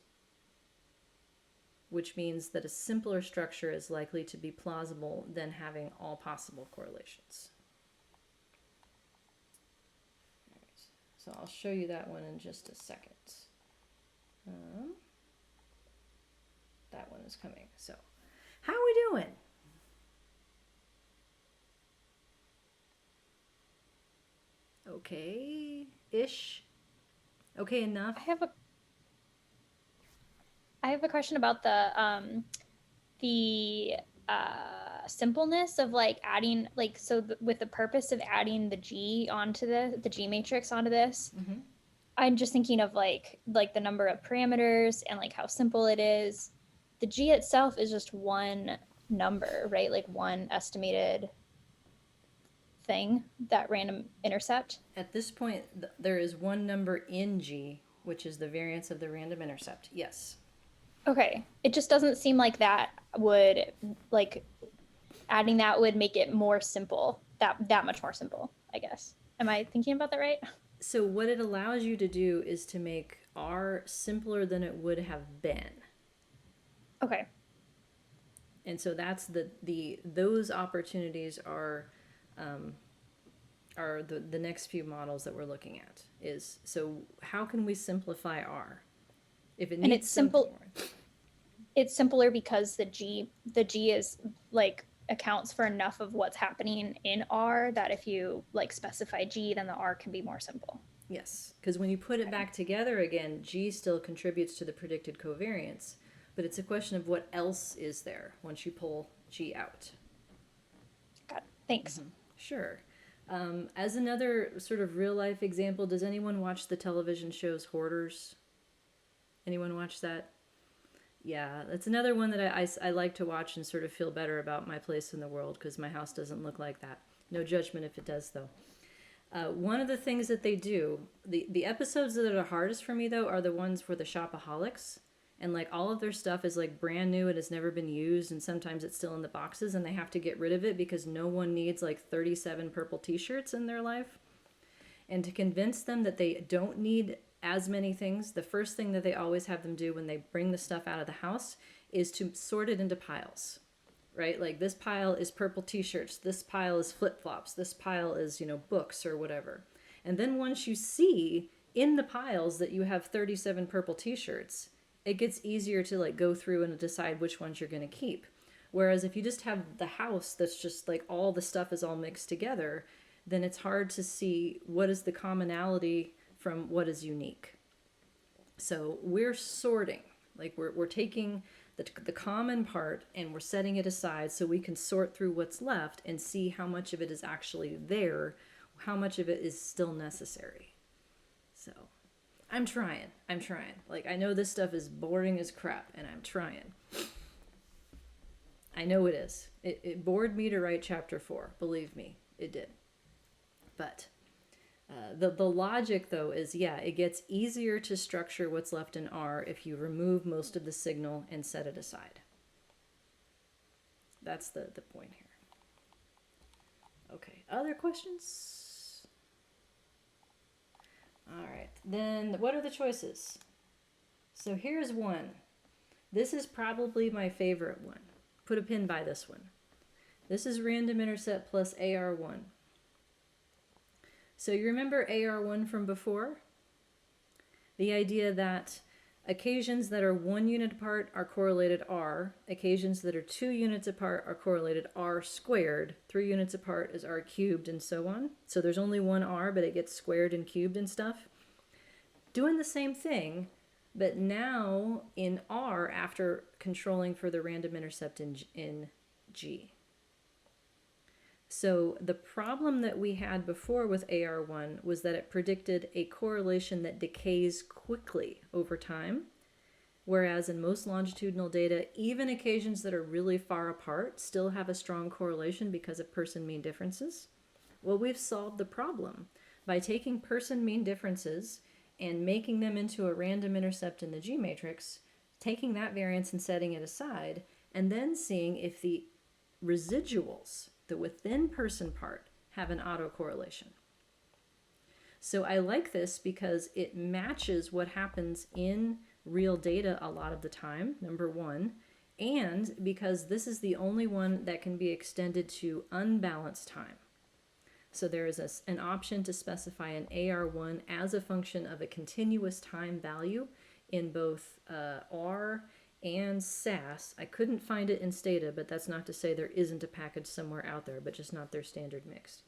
which means that a simpler structure is likely to be plausible than having all possible correlations. All right, so I'll show you that one in just a second. That one is coming. So how are we doing? Okay-ish. Okay enough. I have a question about the simpleness of like adding, like, so with the purpose of adding the G onto the G matrix onto this, Mm-hmm. I'm just thinking of like the number of parameters and like how simple it is. The G itself is just one number, right? Like one estimated thing, that random intercept. At this point, there is one number in G, which is the variance of the random intercept. Yes. Okay. It just doesn't seem like that would, like, adding that would make it more simple, that much more simple, I guess. Am I thinking about that right? So what it allows you to do is to make R simpler than it would have been. Okay. And so that's those opportunities are the next few models that we're looking at. Is so how can we simplify R? If it needs And it's simple. something more. It's simpler because the G is like accounts for enough of what's happening in R that if you like specify G, then the R can be more simple. Yes, because when you put it back together again, G still contributes to the predicted covariance, but it's a question of what else is there once you pull G out. Got it. Thanks. Mm-hmm. Sure. As another sort of real life example, does anyone watch the television shows Hoarders? Anyone watch that? Yeah, that's another one that I like to watch and sort of feel better about my place in the world because my house doesn't look like that. No judgment if it does, though. One of the things that they do, the episodes that are the hardest for me, though, are the ones for the shopaholics. And, like, all of their stuff is, like, brand new and has never been used, and sometimes it's still in the boxes, and they have to get rid of it because no one needs, like, 37 purple t-shirts in their life. And to convince them that they don't need as many things, the first thing that they always have them do when they bring the stuff out of the house is to sort it into piles, right? Like this pile is purple t-shirts, this pile is flip-flops, this pile is, books or whatever. And then once you see in the piles that you have 37 purple t-shirts, it gets easier to like go through and decide which ones you're going to keep. Whereas if you just have the house that's just like all the stuff is all mixed together, then it's hard to see what is the commonality from what is unique. So we're sorting, like we're taking the common part and we're setting it aside so we can sort through what's left and see how much of it is actually there, how much of it is still necessary. So I'm trying. Like I know this stuff is boring as crap and I'm trying. I know it is. It bored me to write chapter 4, believe me, it did. But the logic, though, is, it gets easier to structure what's left in R if you remove most of the signal and set it aside. That's the point here. Okay, other questions? All right, then what are the choices? So here's one. This is probably my favorite one. Put a pin by this one. This is random intercept plus AR1. So you remember AR1 from before? The idea that occasions that are 1 unit apart are correlated R, occasions that are 2 units apart are correlated R squared, 3 units apart is R cubed, and so on. So there's only one R, but it gets squared and cubed and stuff. Doing the same thing, But now in R, after controlling for the random intercept in G. So the problem that we had before with AR1 was that it predicted a correlation that decays quickly over time, whereas in most longitudinal data, even occasions that are really far apart still have a strong correlation because of person mean differences. Well, we've solved the problem by taking person mean differences and making them into a random intercept in the G matrix, taking that variance and setting it aside, and then seeing if the residuals, the within person part, have an autocorrelation. So I like this because it matches what happens in real data a lot of the time, number one, and because this is the only one that can be extended to unbalanced time. So there is an option to specify an AR1 as a function of a continuous time value in both R and SAS. I couldn't find it in Stata, but that's not to say there isn't a package somewhere out there, but just not their standard mixed.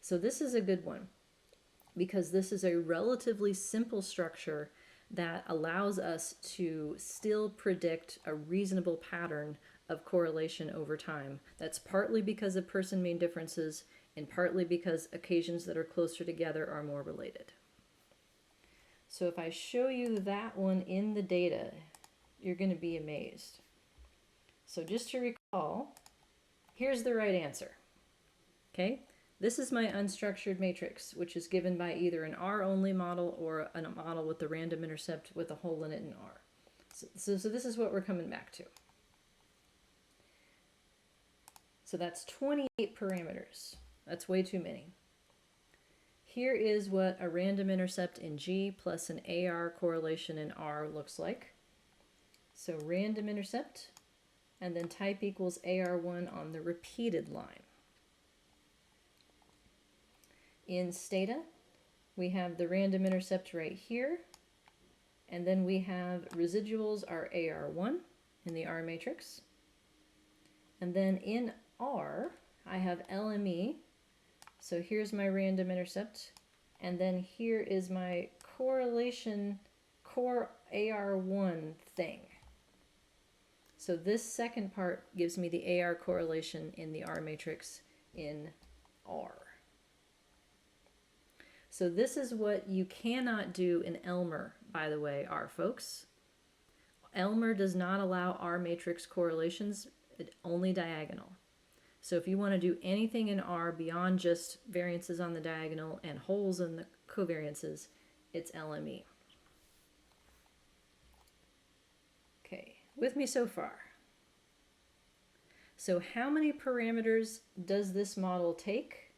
So this is a good one because this is a relatively simple structure that allows us to still predict a reasonable pattern of correlation over time. That's partly because of person mean differences and partly because occasions that are closer together are more related. So if I show you that one in the data, you're going to be amazed. So just to recall, here's the right answer. Okay, this is my unstructured matrix, which is given by either an R-only model or a model with the random intercept with a hole in it in R. So this is what we're coming back to. So that's 28 parameters. That's way too many. Here is what a random intercept in G plus an AR correlation in R looks like. So random intercept, and then type equals AR1 on the repeated line. In Stata, we have the random intercept right here, and then we have residuals are AR1 in the R matrix. And then in R, I have LME. So here's my random intercept, and then here is my correlation core AR1 thing. So this second part gives me the AR correlation in the R matrix in R. So this is what you cannot do in Elmer, by the way, R folks. Elmer does not allow R matrix correlations, only diagonal. So if you want to do anything in R beyond just variances on the diagonal and holes in the covariances, it's LME. Okay, with me so far? So how many parameters does this model take?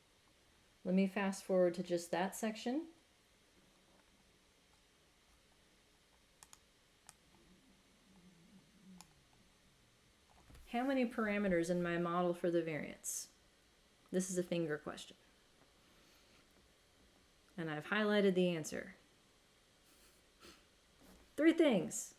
Let me fast forward to just that section. How many parameters in my model for the variance? This is a finger question. And I've highlighted the answer. 3 things.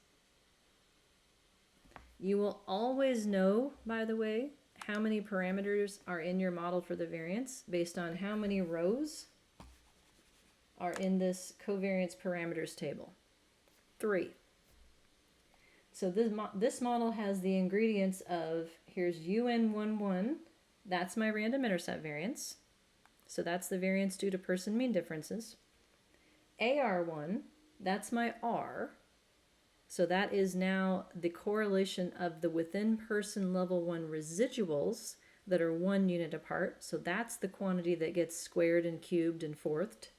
You will always know, by the way, how many parameters are in your model for the variance based on how many rows are in this covariance parameters table. 3. So this model has the ingredients of, here's UN11, that's my random intercept variance. So that's the variance due to person mean differences. AR1, that's my R. So that is now the correlation of the within person level 1 residuals that are 1 unit apart. So that's the quantity that gets squared and cubed and fourthed.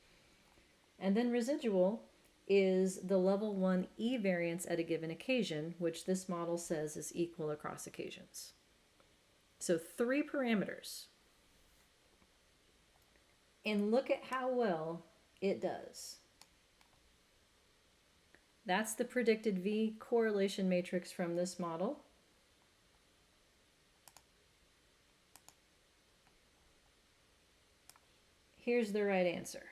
And then residual is the level 1 E variance at a given occasion, which this model says is equal across occasions. So 3 parameters. And look at how well it does. That's the predicted V correlation matrix from this model. Here's the right answer.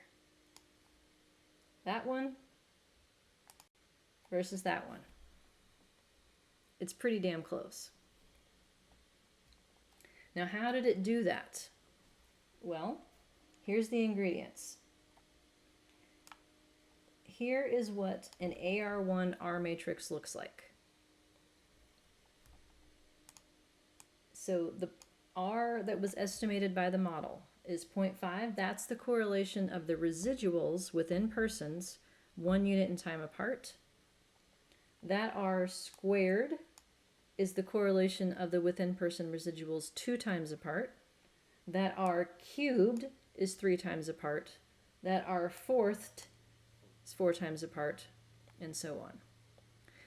That one versus that one. It's pretty damn close. Now, how did it do that? Well, here's the ingredients. here is what an AR1 R matrix looks like. So the R that was estimated by the model is 0.5. That's the correlation of the residuals within persons 1 unit in time apart. That R squared is the correlation of the within person residuals 2 times apart. That R cubed is 3 times apart. That R fourthed is 4 times apart, and so on.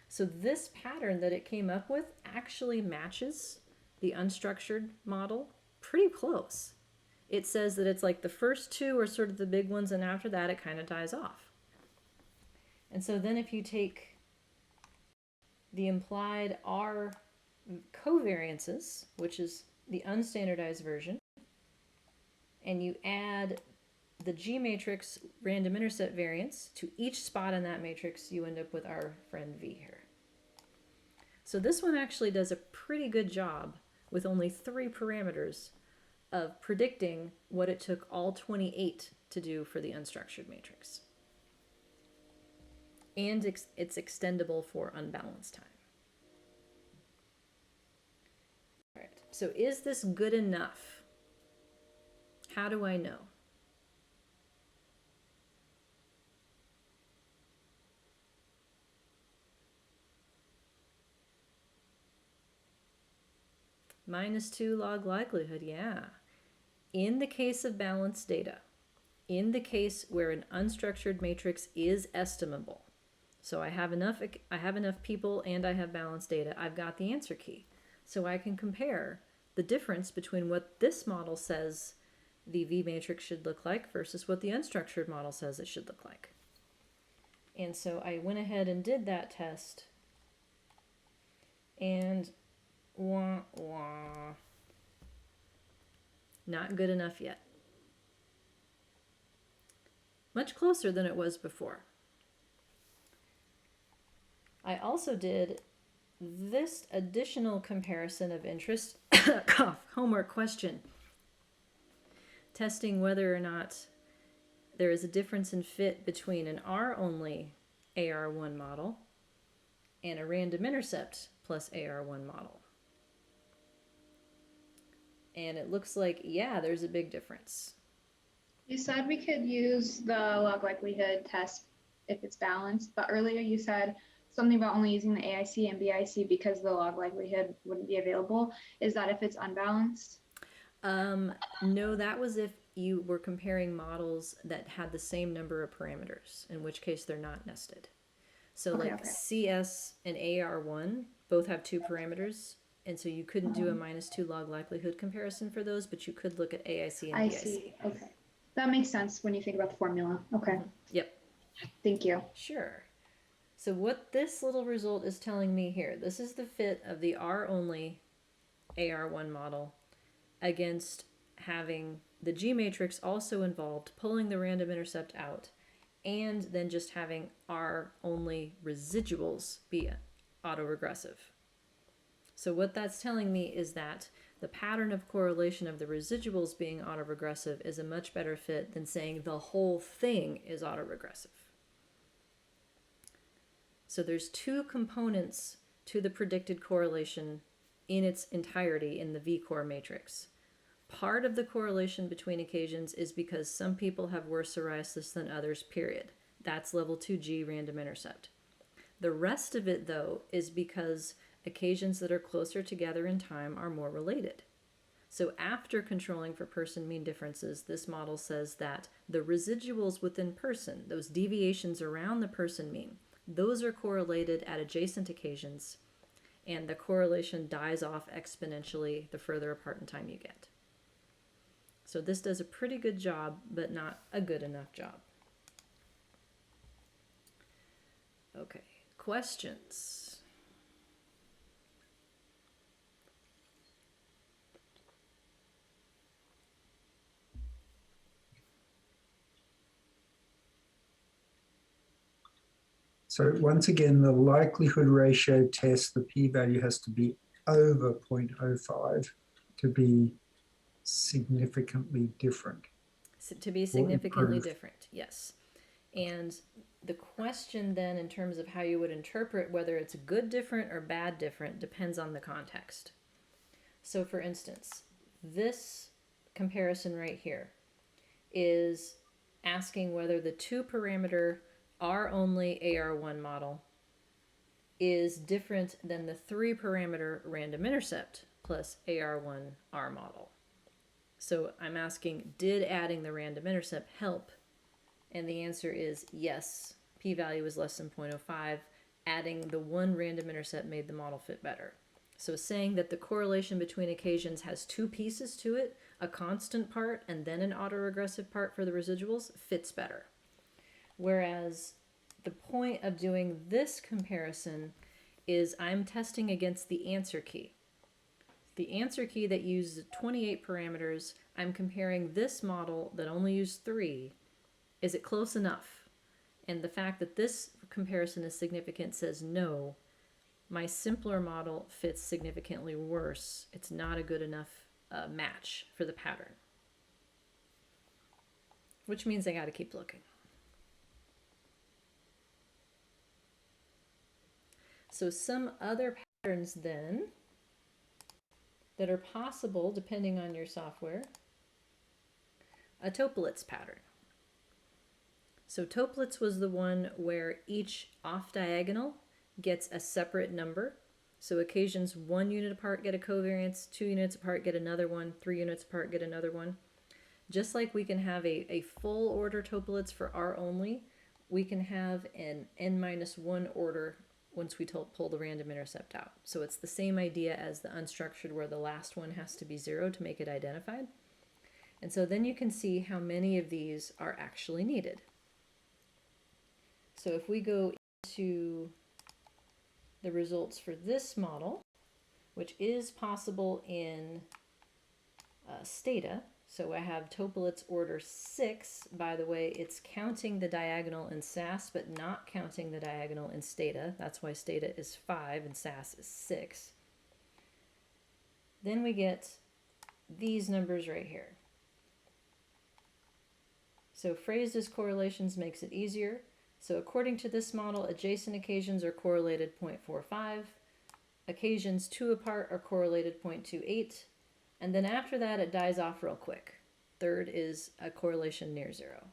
So this pattern that it came up with actually matches the unstructured model pretty close. It says that it's like the first two are sort of the big ones, and after that it kind of dies off. And so then if you take the implied R covariances, which is the unstandardized version, and you add the G matrix random intercept variance to each spot in that matrix, you end up with our friend V here. So this one actually does a pretty good job with only 3 parameters of predicting what it took all 28 to do for the unstructured matrix. And it's extendable for unbalanced time. All right, so is this good enough? How do I know? -2 log likelihood, yeah. In the case of balanced data, in the case where an unstructured matrix is estimable, so I have enough people and I have balanced data, I've got the answer key. So I can compare the difference between what this model says the V matrix should look like versus what the unstructured model says it should look like. And so I went ahead and did that test, and wah, wah. Not good enough yet. Much closer than it was before. I also did this additional comparison of interest, cough, homework question, testing whether or not there is a difference in fit between an R-only AR1 model and a random intercept plus AR1 model. And it looks like, yeah, there's a big difference. You said we could use the log likelihood test if it's balanced, but earlier you said something about only using the AIC and BIC because the log likelihood wouldn't be available. Is that if it's unbalanced? No, that was if you were comparing models that had the same number of parameters, in which case they're not nested. So Okay, like okay. CS and AR1 both have 2 parameters, and so you couldn't do a -2 log likelihood comparison for those, but you could look at AIC and I BIC. see. Okay. That makes sense when you think about the formula. Okay. Yep. Thank you. Sure. So what this little result is telling me here, this is the fit of the R-only AR1 model against having the G matrix also involved, pulling the random intercept out, and then just having R-only residuals be autoregressive. So what that's telling me is that the pattern of correlation of the residuals being autoregressive is a much better fit than saying the whole thing is autoregressive. So there's 2 components to the predicted correlation in its entirety in the V-core matrix. Part of the correlation between occasions is because some people have worse psoriasis than others, period. That's level 2G random intercept. The rest of it, though, is because occasions that are closer together in time are more related. So after controlling for person mean differences, this model says that the residuals within person, those deviations around the person mean, those are correlated at adjacent occasions, and the correlation dies off exponentially the further apart in time you get. So this does a pretty good job, but not a good enough job. Okay, questions? So once again, the likelihood ratio test, the p-value has to be over 0.05 to be significantly different. To be significantly improved. different, yes. And the question then, in terms of how you would interpret whether it's good different or bad different, depends on the context. So for instance, this comparison right here is asking whether the 2-parameter R-only AR1 model is different than the 3-parameter random intercept plus AR1R model. So I'm asking, did adding the random intercept help? And the answer is yes. P-value is less than 0.05. Adding the one random intercept made the model fit better. So saying that the correlation between occasions has 2 pieces to it, a constant part and then an autoregressive part for the residuals, fits better. Whereas the point of doing this comparison is I'm testing against the answer key. The answer key that uses 28 parameters, I'm comparing this model that only used 3. Is it close enough? And the fact that this comparison is significant says no. My simpler model fits significantly worse. It's not a good enough match for the pattern. Which means I got to keep looking. So some other patterns then that are possible depending on your software. A Toeplitz pattern. So Toeplitz was the one where each off diagonal gets a separate number. So occasions 1 unit apart get a covariance, 2 units apart get another one, 3 units apart get another one. Just like we can have a full order Toeplitz for R only, we can have an n-1 order once we pull the random intercept out. So it's the same idea as the unstructured where the last one has to be 0 to make it identified. And so then you can see how many of these are actually needed. So if we go into the results for this model, which is possible in Stata. So I have Toeplitz order 6. By the way, it's counting the diagonal in SAS, but not counting the diagonal in Stata. That's why Stata is 5 and SAS is 6. Then we get these numbers right here. So phrased as correlations makes it easier. So according to this model, adjacent occasions are correlated 0.45. Occasions 2 apart are correlated 0.28. And then after that, it dies off real quick. Third is a correlation near 0.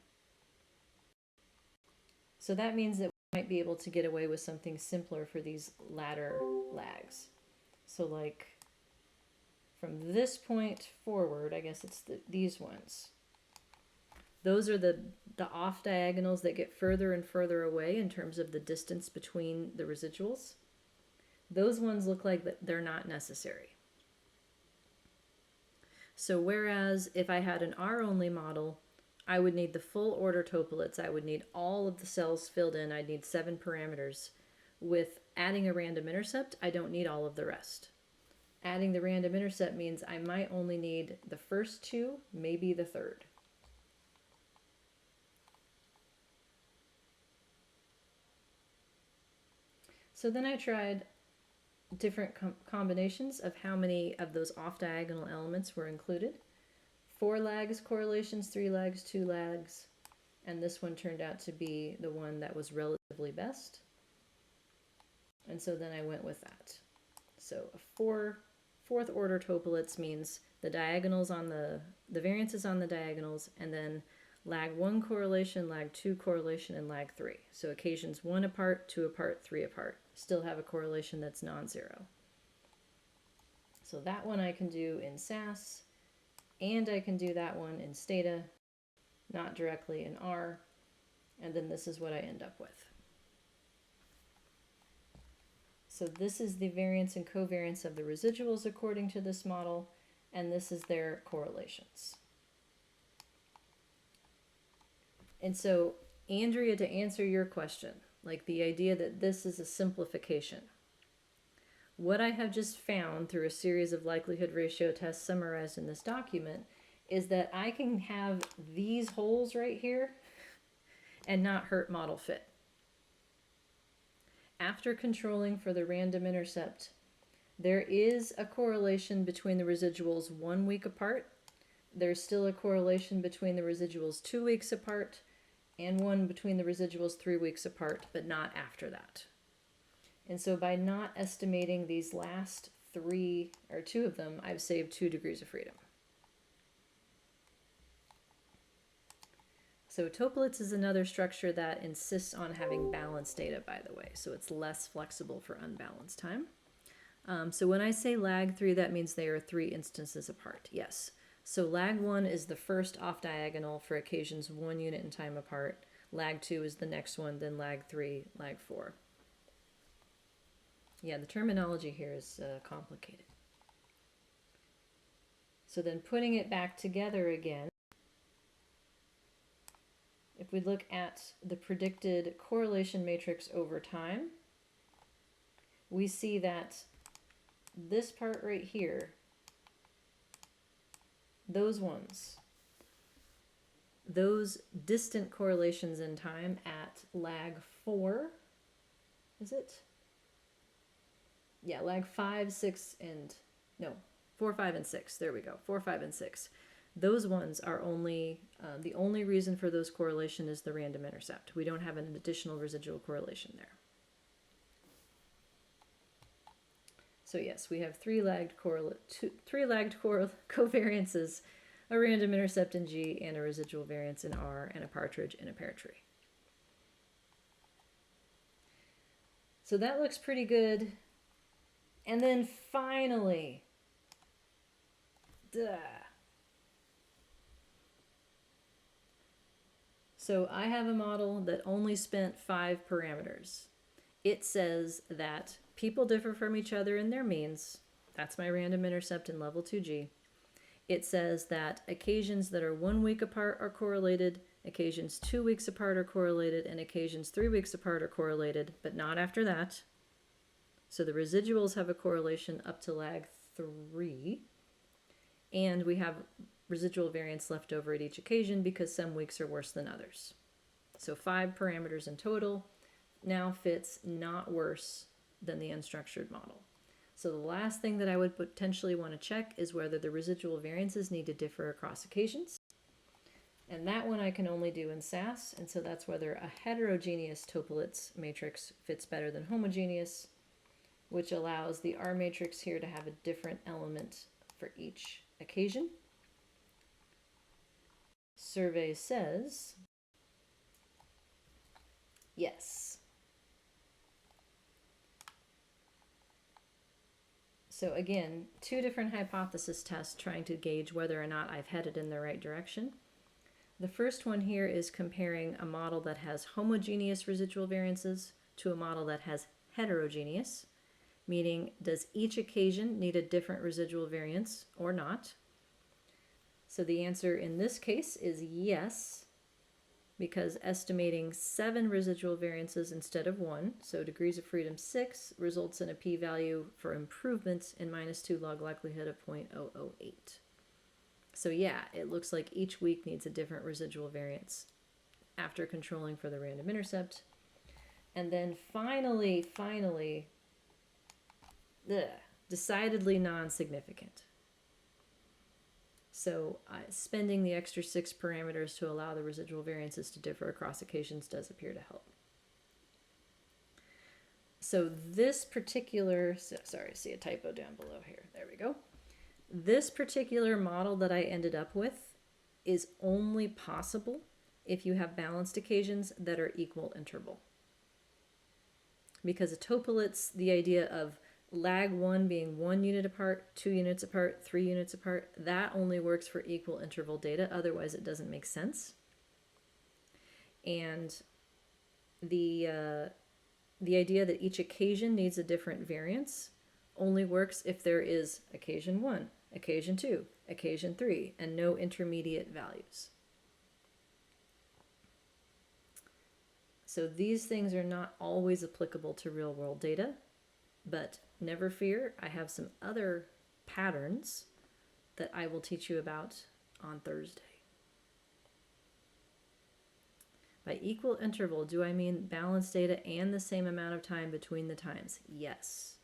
So that means that we might be able to get away with something simpler for these latter lags. So like from this point forward, I guess it's these ones. Those are the off diagonals that get further and further away in terms of the distance between the residuals. Those ones look like they're not necessary. So whereas if I had an R-only model, I would need the full order Toeplitz. I would need all of the cells filled in. I'd need 7 parameters. With adding a random intercept, I don't need all of the rest. Adding the random intercept means I might only need the first 2, maybe the third. So then I tried different combinations of how many of those off-diagonal elements were included. 4 lags correlations, 3 lags, 2 lags, and this one turned out to be the one that was relatively best. And so then I went with that. So a fourth order Toeplitz means the diagonals on the variances on the diagonals, and then lag 1 correlation, lag 2 correlation, and lag 3. So occasions 1 apart, 2 apart, 3 apart. Still have a correlation that's non-zero. So that one I can do in SAS, and I can do that one in Stata, not directly in R, and then this is what I end up with. So this is the variance and covariance of the residuals according to this model, and this is their correlations. And so, Andrea, to answer your question, like the idea that this is a simplification, what I have just found through a series of likelihood ratio tests summarized in this document is that I can have these holes right here and not hurt model fit. After controlling for the random intercept, there is a correlation between the residuals 1 week apart. There's still a correlation between the residuals 2 weeks apart, and one between the residuals 3 weeks apart, but not after that. And so by not estimating these last 3 or 2 of them, I've saved 2 degrees of freedom. So Toeplitz is another structure that insists on having balanced data, by the way, so it's less flexible for unbalanced time. So when I say lag 3, that means they are 3 instances apart, yes. So lag 1 is the first off diagonal for occasions 1 unit in time apart. Lag 2 is the next one, then lag 3, lag 4. Yeah, the terminology here is complicated. So then putting it back together again, if we look at the predicted correlation matrix over time, we see that this part right here, those ones, those distant correlations in time at lag 4, is it? Yeah, lag 5, 6, and no, 4, 5, and 6. There we go. 4, 5, and 6. Those ones are only, the only reason for those correlation is the random intercept. We don't have an additional residual correlation there. So yes, we have 3 lagged covariances, a random intercept in G and a residual variance in R, and a partridge in a pear tree. So that looks pretty good. And then finally, so I have a model that only spent 5 parameters. It says that people differ from each other in their means. That's my random intercept in level 2G. It says that occasions that are 1 week apart are correlated, occasions 2 weeks apart are correlated, and occasions 3 weeks apart are correlated, but not after that. So the residuals have a correlation up to lag 3, and we have residual variance left over at each occasion because some weeks are worse than others. So 5 parameters in total now fits not worse than the unstructured model. So the last thing that I would potentially want to check is whether the residual variances need to differ across occasions. And that one I can only do in SAS, and so that's whether a heterogeneous Toeplitz matrix fits better than homogeneous, which allows the R matrix here to have a different element for each occasion. Survey says yes. So again, 2 different hypothesis tests trying to gauge whether or not I've headed in the right direction. The first one here is comparing a model that has homogeneous residual variances to a model that has heterogeneous, meaning does each occasion need a different residual variance or not? So the answer in this case is yes, because estimating 7 residual variances instead of 1, so degrees of freedom 6, results in a p-value for improvements in -2 log likelihood of 0.008. So yeah, it looks like each week needs a different residual variance after controlling for the random intercept. And then finally, decidedly non-significant. So spending the extra 6 parameters to allow the residual variances to differ across occasions does appear to help. So this particular, sorry, see a typo down below here. There we go. This particular model that I ended up with is only possible if you have balanced occasions that are equal interval. Because a Toeplitz, the idea of lag 1 being 1 unit apart, 2 units apart, 3 units apart, that only works for equal interval data. Otherwise, it doesn't make sense. And the idea that each occasion needs a different variance only works if there is occasion 1, occasion 2, occasion 3, and no intermediate values. So these things are not always applicable to real-world data, but never fear, I have some other patterns that I will teach you about on Thursday. By equal interval, do I mean balanced data and the same amount of time between the times? Yes.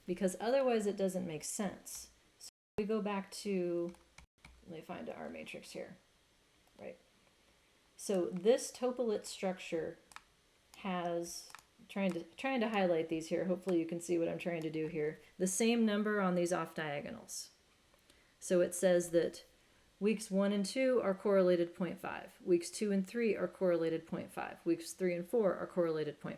Because otherwise it doesn't make sense. So we go back to, let me find our matrix here, right? So this topolit structure has, trying to highlight these here. Hopefully you can see what I'm trying to do here. The same number on these off diagonals. So it says that weeks 1 and 2 are correlated 0.5. Weeks 2 and 3 are correlated 0.5. Weeks 3 and 4 are correlated 0.5.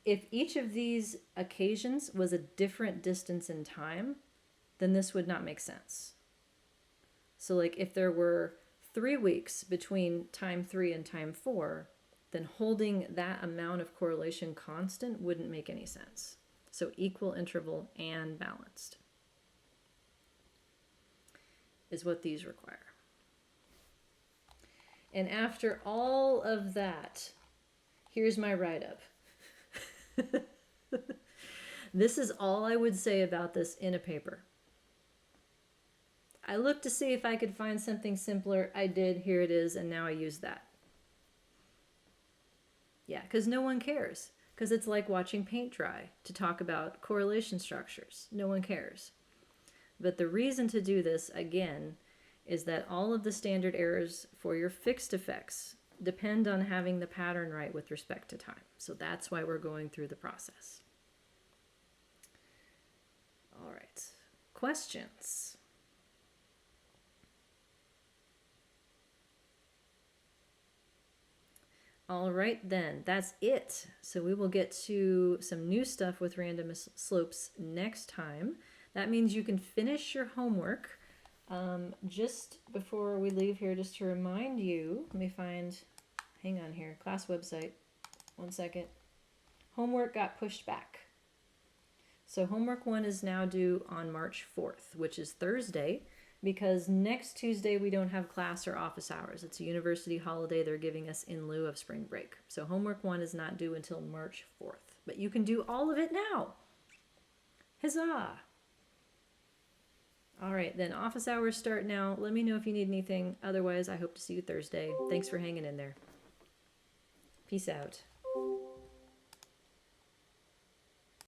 If each of these occasions was a different distance in time, then this would not make sense. So like if there were 3 weeks between time 3 and time 4, then holding that amount of correlation constant wouldn't make any sense. So equal interval and balanced is what these require. And after all of that, here's my write-up. This is all I would say about this in a paper. I looked to see if I could find something simpler. I did. Here it is, and now I use that. Yeah, because no one cares. Because it's like watching paint dry to talk about correlation structures. No one cares. But the reason to do this, again, is that all of the standard errors for your fixed effects depend on having the pattern right with respect to time. So that's why we're going through the process. All right. Questions? All right, then, that's it. So we will get to some new stuff with random slopes next time. That means you can finish your homework. Just before we leave here, just to remind you, let me find, hang on here, class website, 1 second. Homework got pushed back. So homework 1 is now due on March 4th, which is Thursday, because next Tuesday we don't have class or office hours. It's a university holiday they're giving us in lieu of spring break. So homework 1 is not due until March 4th, but you can do all of it now. Huzzah! All right, then office hours start now. Let me know if you need anything. Otherwise, I hope to see you Thursday. Thanks for hanging in there. Peace out.